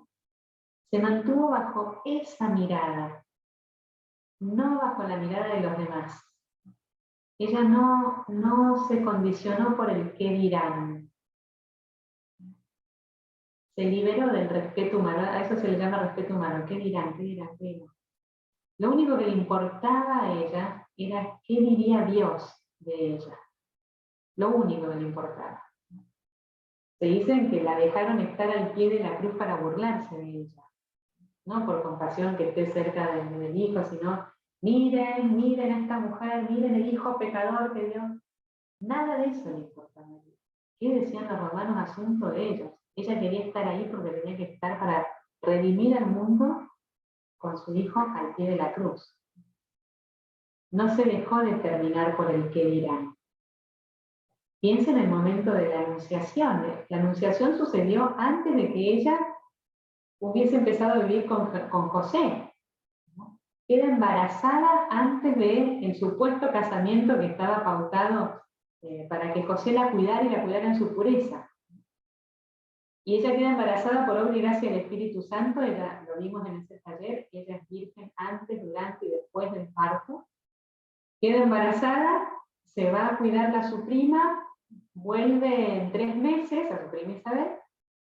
Se mantuvo bajo esa mirada, no bajo la mirada de los demás. Ella no se condicionó por el qué dirán. Se liberó del respeto humano, a eso se le llama respeto humano. ¿Qué dirán? ¿Qué dirán? ¿Qué dirán? Lo único que le importaba a ella era qué diría Dios de ella. Lo único que le importaba. Se dicen que la dejaron estar al pie de la cruz para burlarse de ella. No por compasión que esté cerca del hijo, sino miren, miren a esta mujer, miren el hijo pecador que Dios. Nada de eso le importaba a ella. ¿Qué decían los romanos? Asunto de ellos. Ella quería estar ahí porque tenía que estar para redimir al mundo con su hijo al pie de la cruz. No se dejó determinar por el qué dirán. Piensa en el momento de la anunciación. La anunciación sucedió antes de que ella hubiese empezado a vivir con José. Queda embarazada antes del supuesto casamiento que estaba pautado para que José la cuidara y la cuidara en su pureza. Y ella queda embarazada por obra y gracia del Espíritu Santo, ella, lo vimos en ese taller, ella es virgen antes, durante y después del parto. Queda embarazada, se va a cuidarla a su prima, vuelve en 3 meses a su prima Isabel,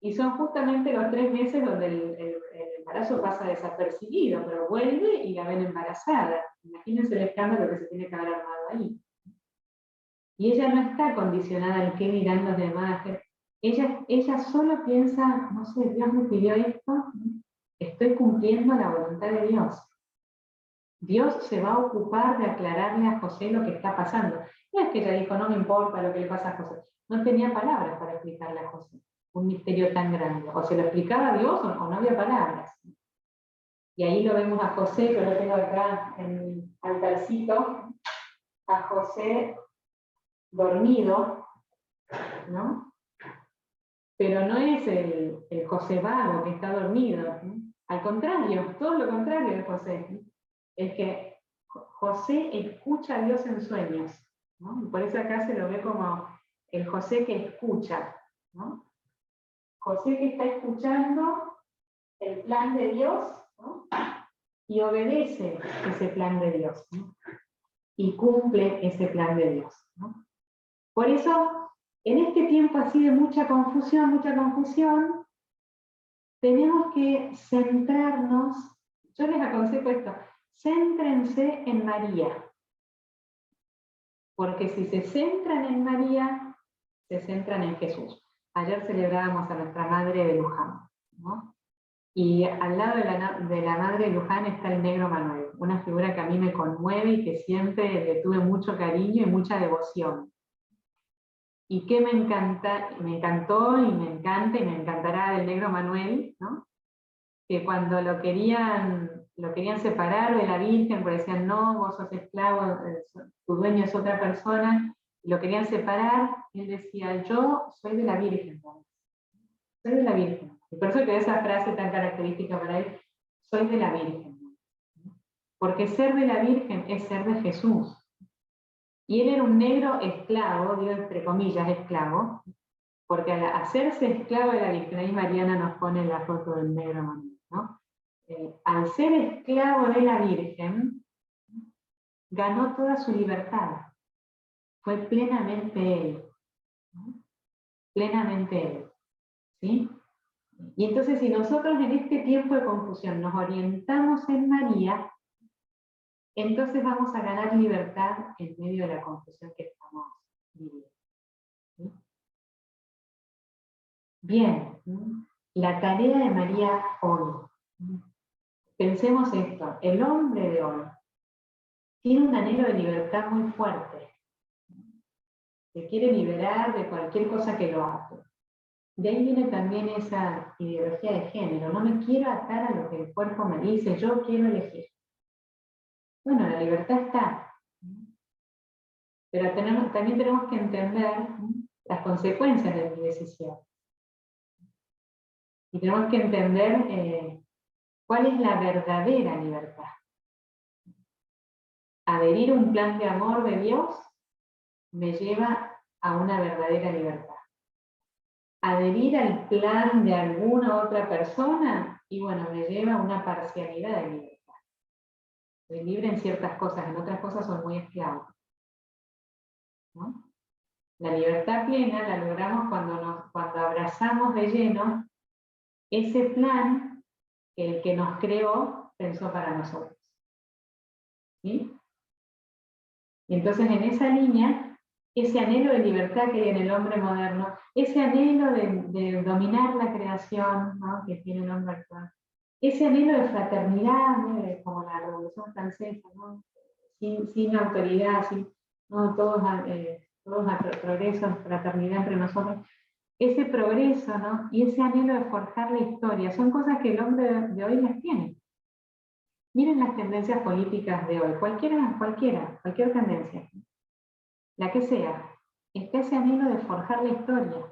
y son justamente los 3 meses donde el embarazo pasa desapercibido, pero vuelve y la ven embarazada. Imagínense el escándalo que se tiene que haber armado ahí. Y ella no está condicionada al qué dirán los demás. Ella solo piensa, no sé, Dios me pidió esto, estoy cumpliendo la voluntad de Dios. Dios se va a ocupar de aclararle a José lo que está pasando. No es que ella dijo, no me importa lo que le pasa a José. No tenía palabras para explicarle a José un misterio tan grande. O se lo explicaba a Dios o no había palabras. Y ahí lo vemos a José, yo lo tengo acá en mi altarcito, a José dormido, ¿no? Pero no es el José vago que está dormido. Al contrario, todo lo contrario de José. Es que José escucha a Dios en sueños, ¿no? Y por eso acá se lo ve como el José que escucha, ¿no? José que está escuchando el plan de Dios, ¿no? Y obedece ese plan de Dios, ¿no? Y cumple ese plan de Dios, ¿no? Por eso, en este tiempo así de mucha confusión, tenemos que centrarnos, yo les aconsejo esto, céntrense en María. Porque si se centran en María, se centran en Jesús. Ayer celebrábamos a nuestra Madre de Luján, ¿no? Y al lado de la Madre de Luján está el Negro Manuel, una figura que a mí me conmueve y que siempre le tuve mucho cariño y mucha devoción. Y que me encantó y me encanta y me encantará del Negro Manuel, ¿no? Que cuando lo querían separar de la Virgen, porque decían, no, vos sos esclavo, tu dueño es otra persona, y lo querían separar, y él decía, yo soy de la Virgen, soy de la Virgen. Y por eso quedó esa frase tan característica para él, soy de la Virgen. Porque ser de la Virgen es ser de Jesús. Y él era un negro esclavo, digo entre comillas esclavo, porque al hacerse esclavo de la Virgen, ahí Mariana nos pone la foto del Negro Manuel, ¿no? Al ser esclavo de la Virgen, ganó toda su libertad. Fue plenamente él. ¿No? Plenamente él. ¿Sí? Y entonces, si nosotros en este tiempo de confusión nos orientamos en María, entonces vamos a ganar libertad en medio de la confusión que estamos viviendo. ¿Sí? Bien, la tarea de María hoy. Pensemos esto, el hombre de hoy tiene un anhelo de libertad muy fuerte. Se quiere liberar de cualquier cosa que lo ate. De ahí viene también esa ideología de género. No me quiero atar a lo que el cuerpo me dice, yo quiero elegir. Bueno, la libertad está. Pero también tenemos que entender las consecuencias de mi decisión. Y tenemos que entender cuál es la verdadera libertad. Adherir a un plan de amor de Dios me lleva a una verdadera libertad. Adherir al plan de alguna otra persona, y bueno, me lleva a una parcialidad de libertad. Soy libre en ciertas cosas, en otras cosas soy muy esclavo. ¿No? La libertad plena la logramos cuando abrazamos de lleno ese plan que el que nos creó pensó para nosotros. ¿Sí? Y entonces en esa línea, ese anhelo de libertad que hay en el hombre moderno, ese anhelo de dominar la creación, ¿no? Que tiene el hombre actual, ese anhelo de fraternidad, ¿no? Como la Revolución Francesa, ¿no? Sin autoridad, ¿no? todos a progreso, fraternidad entre nosotros, ese progreso, ¿no? Y ese anhelo de forjar la historia, son cosas que el hombre de hoy las tiene. Miren las tendencias políticas de hoy, cualquier tendencia, la que sea, está ese anhelo de forjar la historia,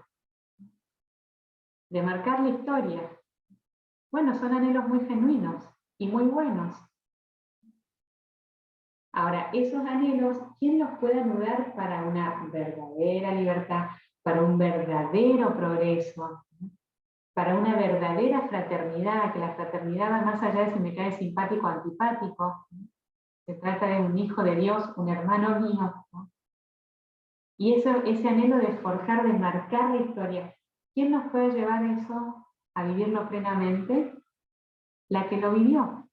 de marcar la historia. Bueno, son anhelos muy genuinos y muy buenos. Ahora, esos anhelos, ¿quién los puede anudar para una verdadera libertad, para un verdadero progreso, para una verdadera fraternidad, que la fraternidad va más allá de si me cae simpático o antipático? Se trata de un hijo de Dios, un hermano mío, ¿no? Y ese anhelo de forjar, de marcar la historia, ¿quién nos puede llevar eso a vivirlo plenamente? La que lo vivió.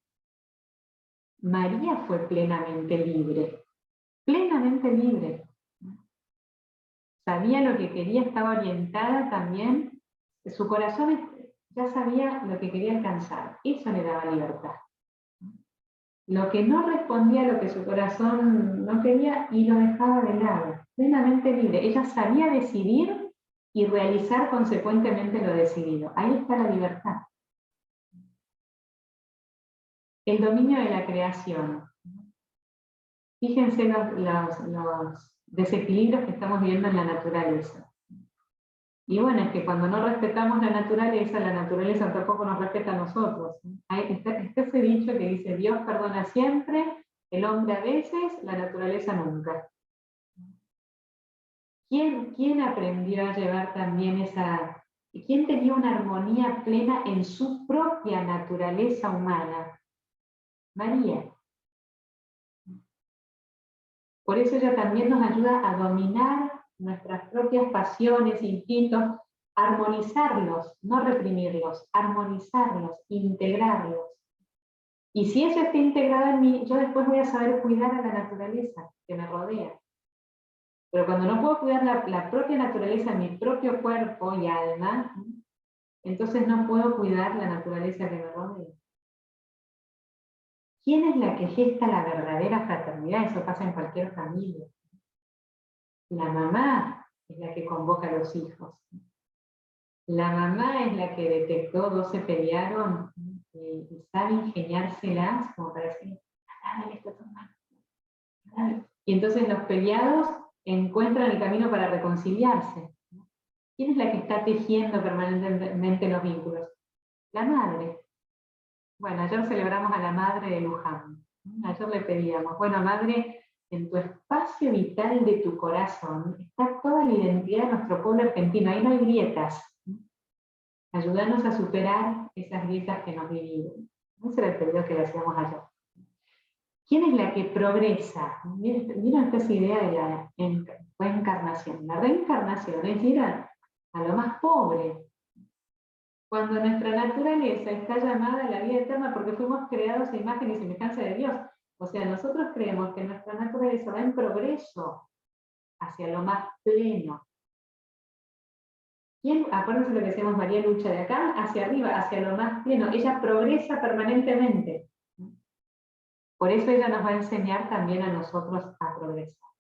María fue plenamente libre, sabía lo que quería, estaba orientada también, su corazón ya sabía lo que quería alcanzar, eso le daba libertad. Lo que no respondía a lo que su corazón no quería y lo dejaba de lado, plenamente libre. Ella sabía decidir y realizar consecuentemente lo decidido. Ahí está la libertad. El dominio de la creación. Fíjense los desequilibrios que estamos viendo en la naturaleza. Y bueno, es que cuando no respetamos la naturaleza tampoco nos respeta a nosotros. Está ese dicho que dice, Dios perdona siempre, el hombre a veces, la naturaleza nunca. ¿Quién aprendió a llevar también esa... ¿Quién tenía una armonía plena en su propia naturaleza humana? María. Por eso ella también nos ayuda a dominar nuestras propias pasiones, instintos, armonizarlos, no reprimirlos, armonizarlos, integrarlos. Y si eso está integrado en mí, yo después voy a saber cuidar a la naturaleza que me rodea. Pero cuando no puedo cuidar la propia naturaleza, mi propio cuerpo y alma, entonces no puedo cuidar la naturaleza que me rodea. ¿Quién es la que gesta la verdadera fraternidad? Eso pasa en cualquier familia. La mamá es la que convoca a los hijos. La mamá es la que detectó, dos se pelearon y sabe ingeniárselas como para decir, dale esto a tu hermano. Y entonces los peleados encuentran el camino para reconciliarse. ¿Quién es la que está tejiendo permanentemente los vínculos? La madre. Bueno, ayer celebramos a la madre de Luján. Ayer le pedíamos, bueno, madre, en tu espacio vital de tu corazón está toda la identidad de nuestro pueblo argentino, ahí no hay grietas. Ayúdanos a superar esas grietas que nos dividen. Ese era el pedido que le hacíamos ayer. ¿Quién es la que progresa? Miren esta idea de la reencarnación. La reencarnación es ir a lo más pobre. Cuando nuestra naturaleza está llamada a la vida eterna porque fuimos creados a imagen y semejanza de Dios. O sea, nosotros creemos que nuestra naturaleza va en progreso hacia lo más pleno. Acuérdense lo que decíamos, María lucha de acá hacia arriba, hacia lo más pleno. Ella progresa permanentemente. Por eso ella nos va a enseñar también a nosotros a progresar.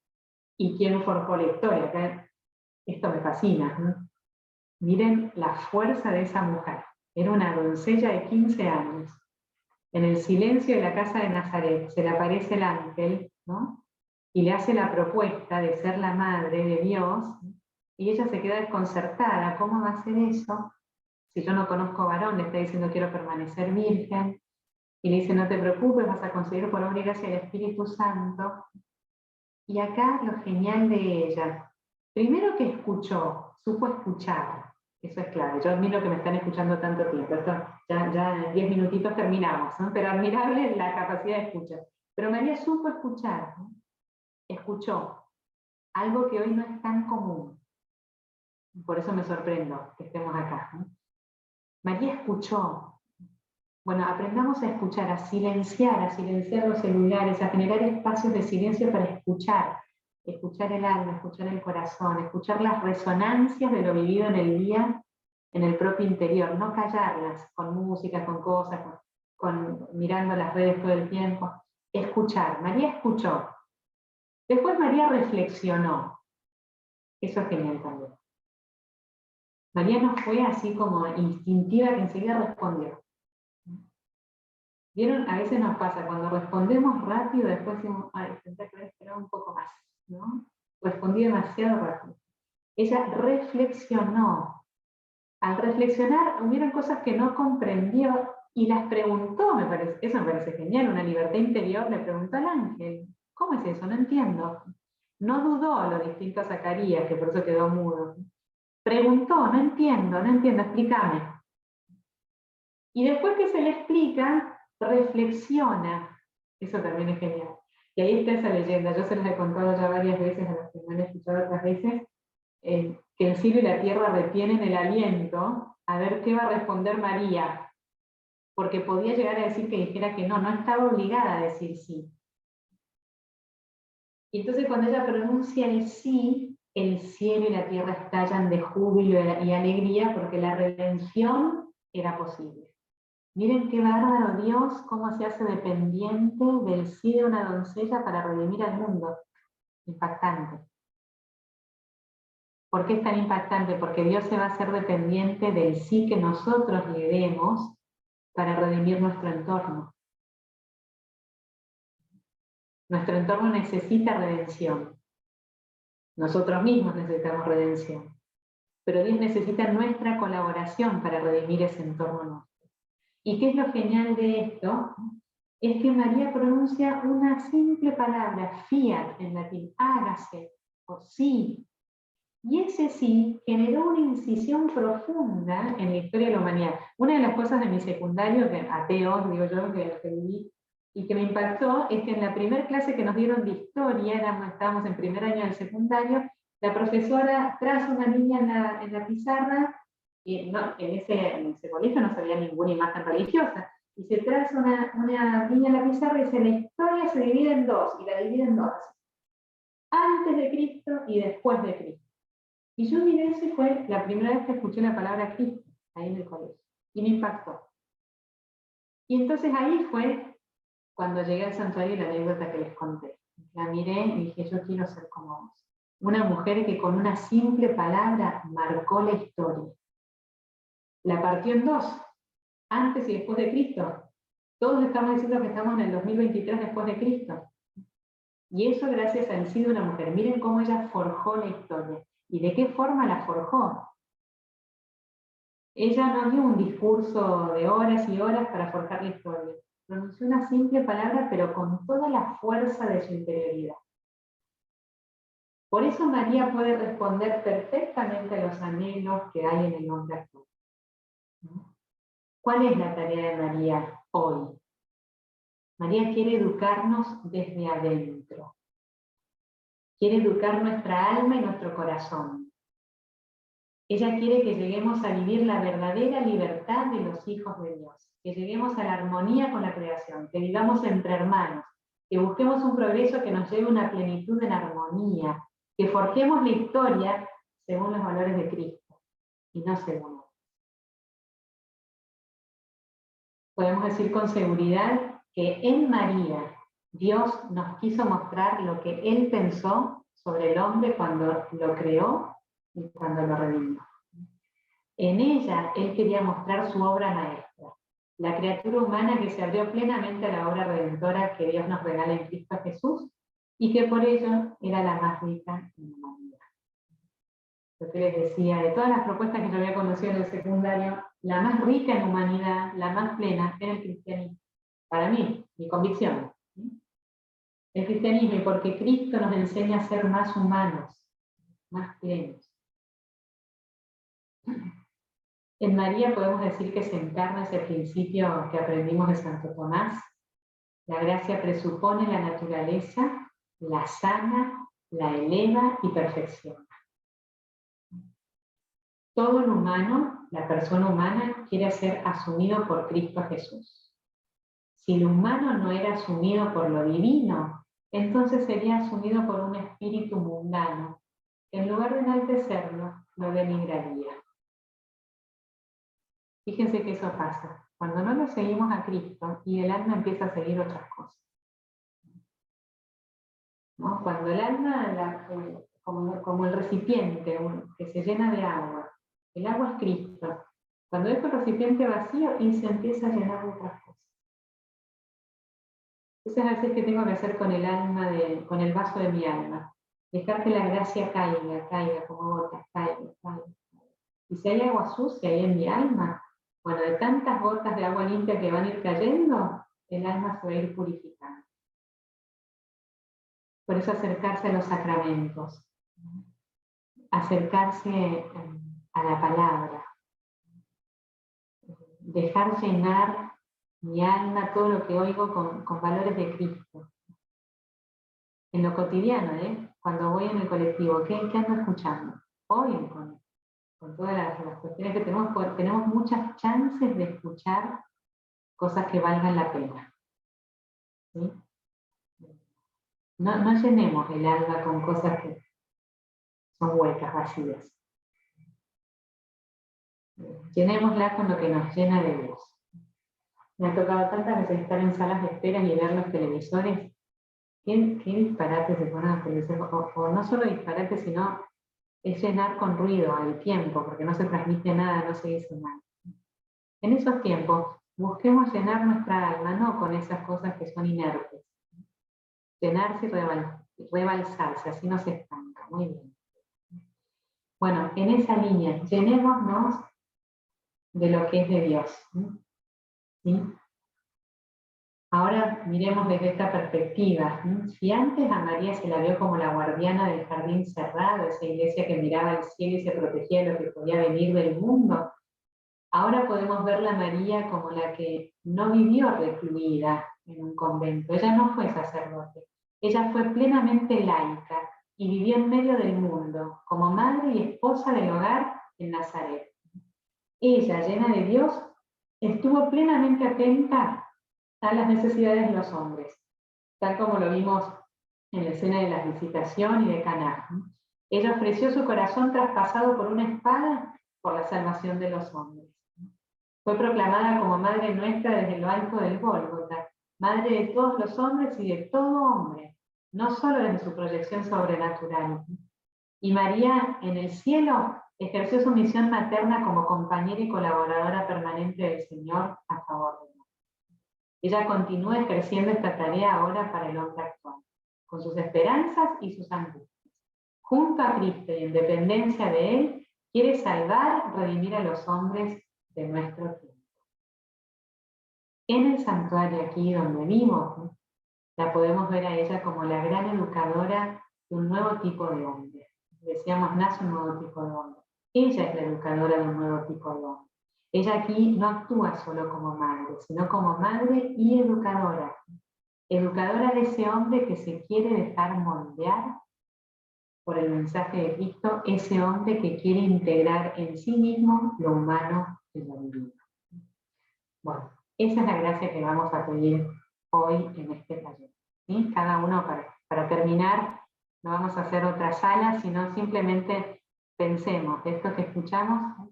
¿Y quién forjó la historia? Acá, esto me fascina, ¿no? Miren la fuerza de esa mujer. Era una doncella de 15 años. En el silencio de la casa de Nazaret se le aparece el ángel, ¿no? Y le hace la propuesta de ser la madre de Dios, y ella se queda desconcertada. ¿Cómo va a ser eso? Si yo no conozco varón, le está diciendo quiero permanecer virgen, y le dice no te preocupes, vas a conseguir por obra y gracia del Espíritu Santo. Y acá lo genial de ella, primero que escuchó, supo escuchar, eso es clave. Yo admiro que me están escuchando tanto tiempo, esto ya en 10 minutitos terminamos, ¿no? Pero admirable la capacidad de escuchar. Pero María supo escuchar, ¿no? Escuchó, algo que hoy no es tan común. Por eso me sorprendo que estemos acá, ¿no? María escuchó. Bueno, aprendamos a escuchar, a silenciar los celulares, a generar espacios de silencio para escuchar el alma, escuchar el corazón, escuchar las resonancias de lo vivido en el día, en el propio interior, no callarlas con música, con cosas, mirando las redes todo el tiempo. Escuchar. María escuchó. Después María reflexionó. Eso es genial también. María no fue así como instintiva que enseguida respondió. ¿Vieron? A veces nos pasa, cuando respondemos rápido, después decimos, ay, tendría que haber esperado un poco más, ¿no? Respondí demasiado rápido. Ella reflexionó. Al reflexionar, hubieron cosas que no comprendió y las preguntó, me parece, eso me parece genial, una libertad interior, le preguntó al ángel, ¿cómo es eso? No entiendo. No dudó, lo distinto a Zacarías, que por eso quedó mudo. Preguntó, no entiendo, explícame. Y después que se le explica, reflexiona. Eso también es genial. Y ahí está esa leyenda, yo se los he contado ya varias veces a los que me han escuchado otras veces, que el cielo y la tierra retienen el aliento a ver qué va a responder María, porque podía llegar a decir que dijera que no estaba obligada a decir sí. Y entonces cuando ella pronuncia el sí, el cielo y la tierra estallan de júbilo y alegría porque la redención era posible. Miren qué bárbaro Dios, cómo se hace dependiente del sí de una doncella para redimir al mundo. Impactante. ¿Por qué es tan impactante? Porque Dios se va a hacer dependiente del sí que nosotros le demos para redimir nuestro entorno. Nuestro entorno necesita redención. Nosotros mismos necesitamos redención. Pero Dios necesita nuestra colaboración para redimir ese entorno nuestro. ¿Y qué es lo genial de esto? Es que María pronuncia una simple palabra, fiat en latín, hágase, o sí. Y ese sí generó una incisión profunda en la historia de la humanidad. Una de las cosas de mi secundario, que ateos, digo yo, que viví, y que me impactó, es que en la primera clase que nos dieron de historia, estábamos en primer año del secundario, la profesora traza una niña en la pizarra, y no, en ese colegio no se veía ninguna imagen religiosa, y se traza una niña en la pizarra y dice, la historia se divide en dos, y la divide en dos, antes de Cristo y después de Cristo. Y yo miré eso y fue la primera vez que escuché la palabra Cristo, ahí en el colegio, y me impactó. Y entonces ahí fue cuando llegué al santuario y la anécdota que les conté. La miré y dije, yo quiero ser como vos. Una mujer que con una simple palabra marcó la historia. La partió en dos, antes y después de Cristo. Todos estamos diciendo que estamos en el 2023 después de Cristo. Y eso gracias al sí de una mujer. Miren cómo ella forjó la historia. ¿Y de qué forma la forjó? Ella no dio un discurso de horas y horas para forjar la historia. Pronunció una simple palabra, pero con toda la fuerza de su interioridad. Por eso María puede responder perfectamente a los anhelos que hay en el hombre actual. ¿Cuál es la tarea de María hoy? María quiere educarnos desde adentro. Quiere educar nuestra alma y nuestro corazón. Ella quiere que lleguemos a vivir la verdadera libertad de los hijos de Dios, que lleguemos a la armonía con la creación, que vivamos entre hermanos, que busquemos un progreso que nos lleve a una plenitud en armonía, que forjemos la historia según los valores de Cristo y no según otros. Podemos decir con seguridad que en María Dios nos quiso mostrar lo que Él pensó sobre el hombre cuando lo creó y cuando lo redimió. En ella Él quería mostrar su obra maestra, la criatura humana que se abrió plenamente a la obra redentora que Dios nos regala en Cristo Jesús y que por ello era la más rica en humanidad. Lo que les decía, de todas las propuestas que yo había conocido en el secundario, la más rica en humanidad, la más plena, era el cristianismo. Para mí, mi convicción. El cristianismo, porque Cristo nos enseña a ser más humanos, más plenos. En María podemos decir que se encarna ese principio que aprendimos de Santo Tomás. La gracia presupone la naturaleza, la sana, la eleva y perfecciona. Todo lo humano, la persona humana, quiere ser asumido por Cristo Jesús. Si lo humano no era asumido por lo divino, entonces sería asumido por un espíritu mundano, que en lugar de enaltecerlo, lo denigraría. Fíjense que eso pasa. Cuando no lo seguimos a Cristo y el alma empieza a seguir otras cosas. ¿No? Cuando el alma, como el recipiente que se llena de agua, el agua es Cristo. Cuando dejo el recipiente vacío y se empieza a llenar de otras cosas. Entonces a veces que tengo que hacer con el alma, con el vaso de mi alma. Dejar que la gracia caiga como gotas, caiga. Y si hay agua sucia ahí en mi alma, bueno, de tantas gotas de agua limpia que van a ir cayendo, el alma se va a ir purificando. Por eso acercarse a los sacramentos, acercarse a la palabra, dejar llenar mi alma, todo lo que oigo con valores de Cristo. En lo cotidiano, cuando voy en el colectivo, ¿qué ando escuchando? Hoy con todas las cuestiones que tenemos muchas chances de escuchar cosas que valgan la pena. ¿Sí? No llenemos el alma con cosas que son huecas, vacías. Llenémosla con lo que nos llena de Dios. Me ha tocado tantas veces estar en salas de espera y ver los televisores. ¿Qué disparate se ponen los televisores? O no solo disparate, sino es llenar con ruido al tiempo, porque no se transmite nada, no se dice nada. En esos tiempos, busquemos llenar nuestra alma, no con esas cosas que son inertes. Llenarse y rebalsarse, así no se estanca. Muy bien. Bueno, en esa línea, llenémonos de lo que es de Dios. ¿Sí? Ahora miremos desde esta perspectiva. Si antes a María se la vio como la guardiana del jardín cerrado, esa iglesia que miraba al cielo y se protegía de lo que podía venir del mundo, ahora podemos verla a María como la que no vivió recluida en un convento. Ella no fue sacerdote. Ella fue plenamente laica y vivió en medio del mundo, como madre y esposa del hogar en Nazaret. Ella, llena de Dios, estuvo plenamente atenta a las necesidades de los hombres, tal como lo vimos en la escena de la visitación y de Caná. Ella ofreció su corazón traspasado por una espada por la salvación de los hombres. Fue proclamada como Madre nuestra desde lo alto del Gólgota, Madre de todos los hombres y de todo hombre, no solo desde su proyección sobrenatural. Y María, en el cielo, ejerció su misión materna como compañera y colaboradora permanente del Señor a favor de nosotros. Ella continúa ejerciendo esta tarea ahora para el hombre actual, con sus esperanzas y sus angustias. Junto a Cristo y en dependencia de Él, quiere salvar, redimir a los hombres de nuestro tiempo. En el santuario aquí donde vivo, la podemos ver a ella como la gran educadora de un nuevo tipo de hombre. Decíamos, nace un nuevo tipo de hombre. Ella es la educadora de un nuevo tipo de hombre. Ella aquí no actúa solo como madre, sino como madre y educadora. Educadora de ese hombre que se quiere dejar moldear por el mensaje de Cristo, ese hombre que quiere integrar en sí mismo lo humano y lo divino. Bueno, esa es la gracia que vamos a pedir hoy en este taller. ¿Sí? Cada uno, para terminar, no vamos a hacer otra sala, sino simplemente pensemos de esto que escuchamos,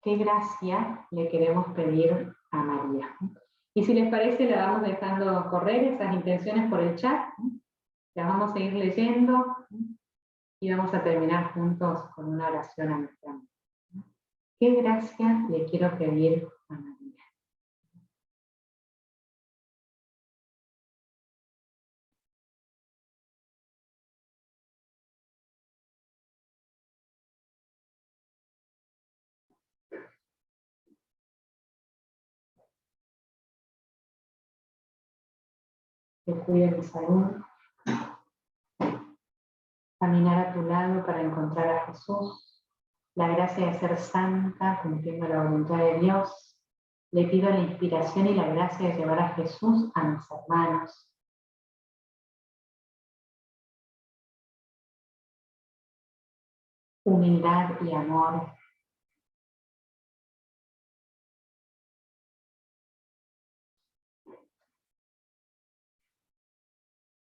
qué gracia le queremos pedir a María. Y si les parece, la vamos dejando correr esas intenciones por el chat, las vamos a ir leyendo y vamos a terminar juntos con una oración a nuestra madre. ¿Qué gracia le quiero pedir a María? Que cuide mi salud, caminar a tu lado para encontrar a Jesús, la gracia de ser santa, cumpliendo la voluntad de Dios. Le pido la inspiración y la gracia de llevar a Jesús a mis hermanos. Humildad y amor.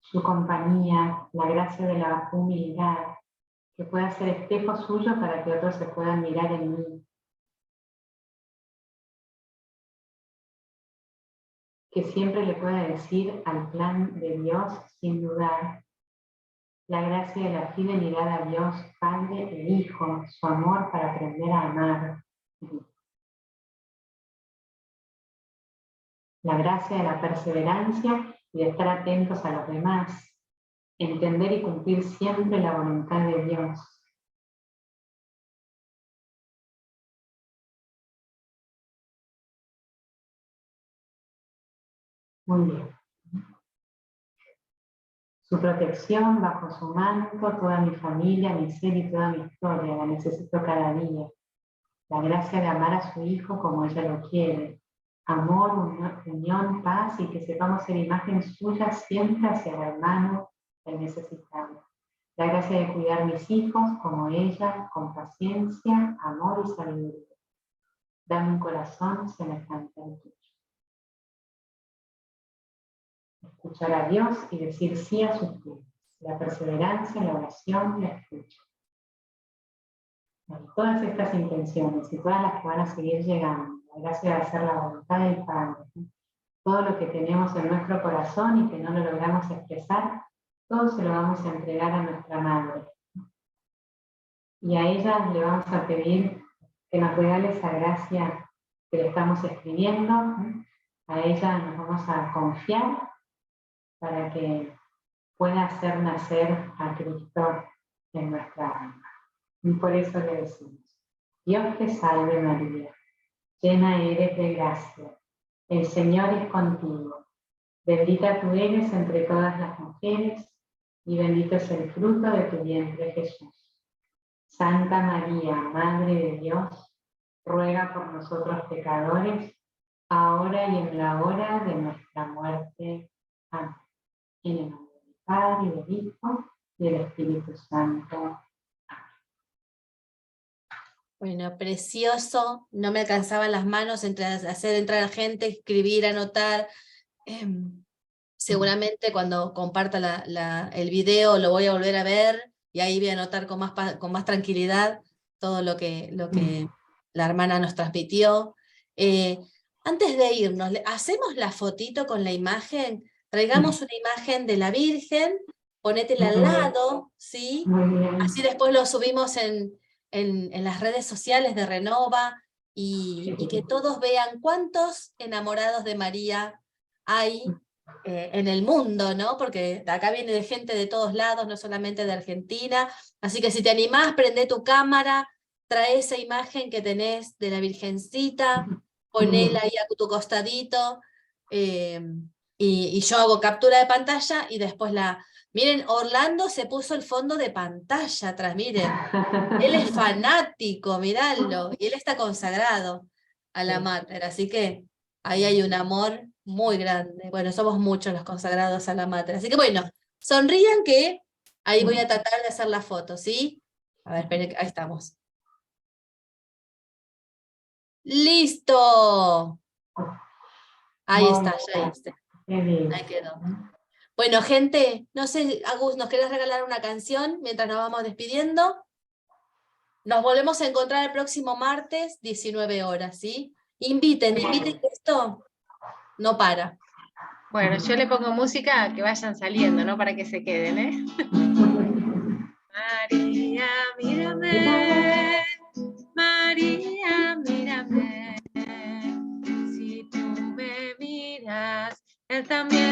Su compañía, la gracia de la humildad, que pueda ser espejo suyo para que otros se puedan mirar en mí. Que siempre le pueda decir al plan de Dios sin dudar. La gracia de la fidelidad a Dios, Padre e Hijo, su amor para aprender a amar. La gracia de la perseverancia y de estar atentos a los demás. Entender y cumplir siempre la voluntad de Dios. Muy bien. Su protección bajo su manto, toda mi familia, mi ser y toda mi historia, la necesito cada día. La gracia de amar a su Hijo como ella lo quiere. Amor, unión, paz y que sepamos ser imagen suya siempre hacia el hermano que necesitamos. La gracia de cuidar mis hijos como ella, con paciencia, amor y sabiduría. Dame un corazón semejante al tuyo. Escuchar a Dios y decir sí a sus planes. La perseverancia, la oración, la escucha. todas estas intenciones y todas las que van a seguir llegando, la gracia de hacer la voluntad del Padre, todo lo que tenemos en nuestro corazón y que no lo logramos expresar, todo se lo vamos a entregar a nuestra Madre. Y a ella le vamos a pedir que nos regale esa gracia que le estamos escribiendo. A ella nos vamos a confiar para que pueda hacer nacer a Cristo en nuestra alma. Y por eso le decimos: Dios te salve María, llena eres de gracia, el Señor es contigo. Bendita tú eres entre todas las mujeres, y bendito es el fruto de tu vientre Jesús. Santa María, Madre de Dios, ruega por nosotros pecadores, ahora y en la hora de nuestra muerte. Amén. En el nombre del Padre, y del Hijo, y del Espíritu Santo. Bueno, precioso. No me alcanzaban las manos entre hacer entrar a gente, escribir, anotar. Seguramente cuando comparta el video lo voy a volver a ver y ahí voy a anotar con más tranquilidad todo lo que la hermana nos transmitió. Antes de irnos, ¿hacemos la fotito con la imagen? Traigamos una imagen de la Virgen, ponétela al lado, ¿sí? Así después lo subimos en las redes sociales de Renova y que todos vean cuántos enamorados de María hay en el mundo, ¿no? Porque acá viene gente de todos lados, no solamente de Argentina, así que si te animás, prende tu cámara, trae esa imagen que tenés de la Virgencita, ponela ahí a tu costadito, y yo hago captura de pantalla y después Miren, Orlando se puso el fondo de pantalla atrás, miren, él es fanático, miradlo, y él está consagrado a la Mater, así que ahí hay un amor muy grande. Bueno, somos muchos los consagrados a la Mater, así que bueno, sonrían que ahí voy a tratar de hacer la foto, ¿sí? A ver, esperen, ahí estamos. ¡Listo! Ahí está, ya hice. Ahí quedó. Bueno, gente, no sé, Agus, ¿nos querés regalar una canción mientras nos vamos despidiendo? Nos volvemos a encontrar el próximo martes, 19 horas, ¿sí? Inviten, que esto no para. Bueno, yo le pongo música que vayan saliendo, ¿no? Para que se queden, ¿eh? María, mírame, María, mírame, si tú me miras, Él también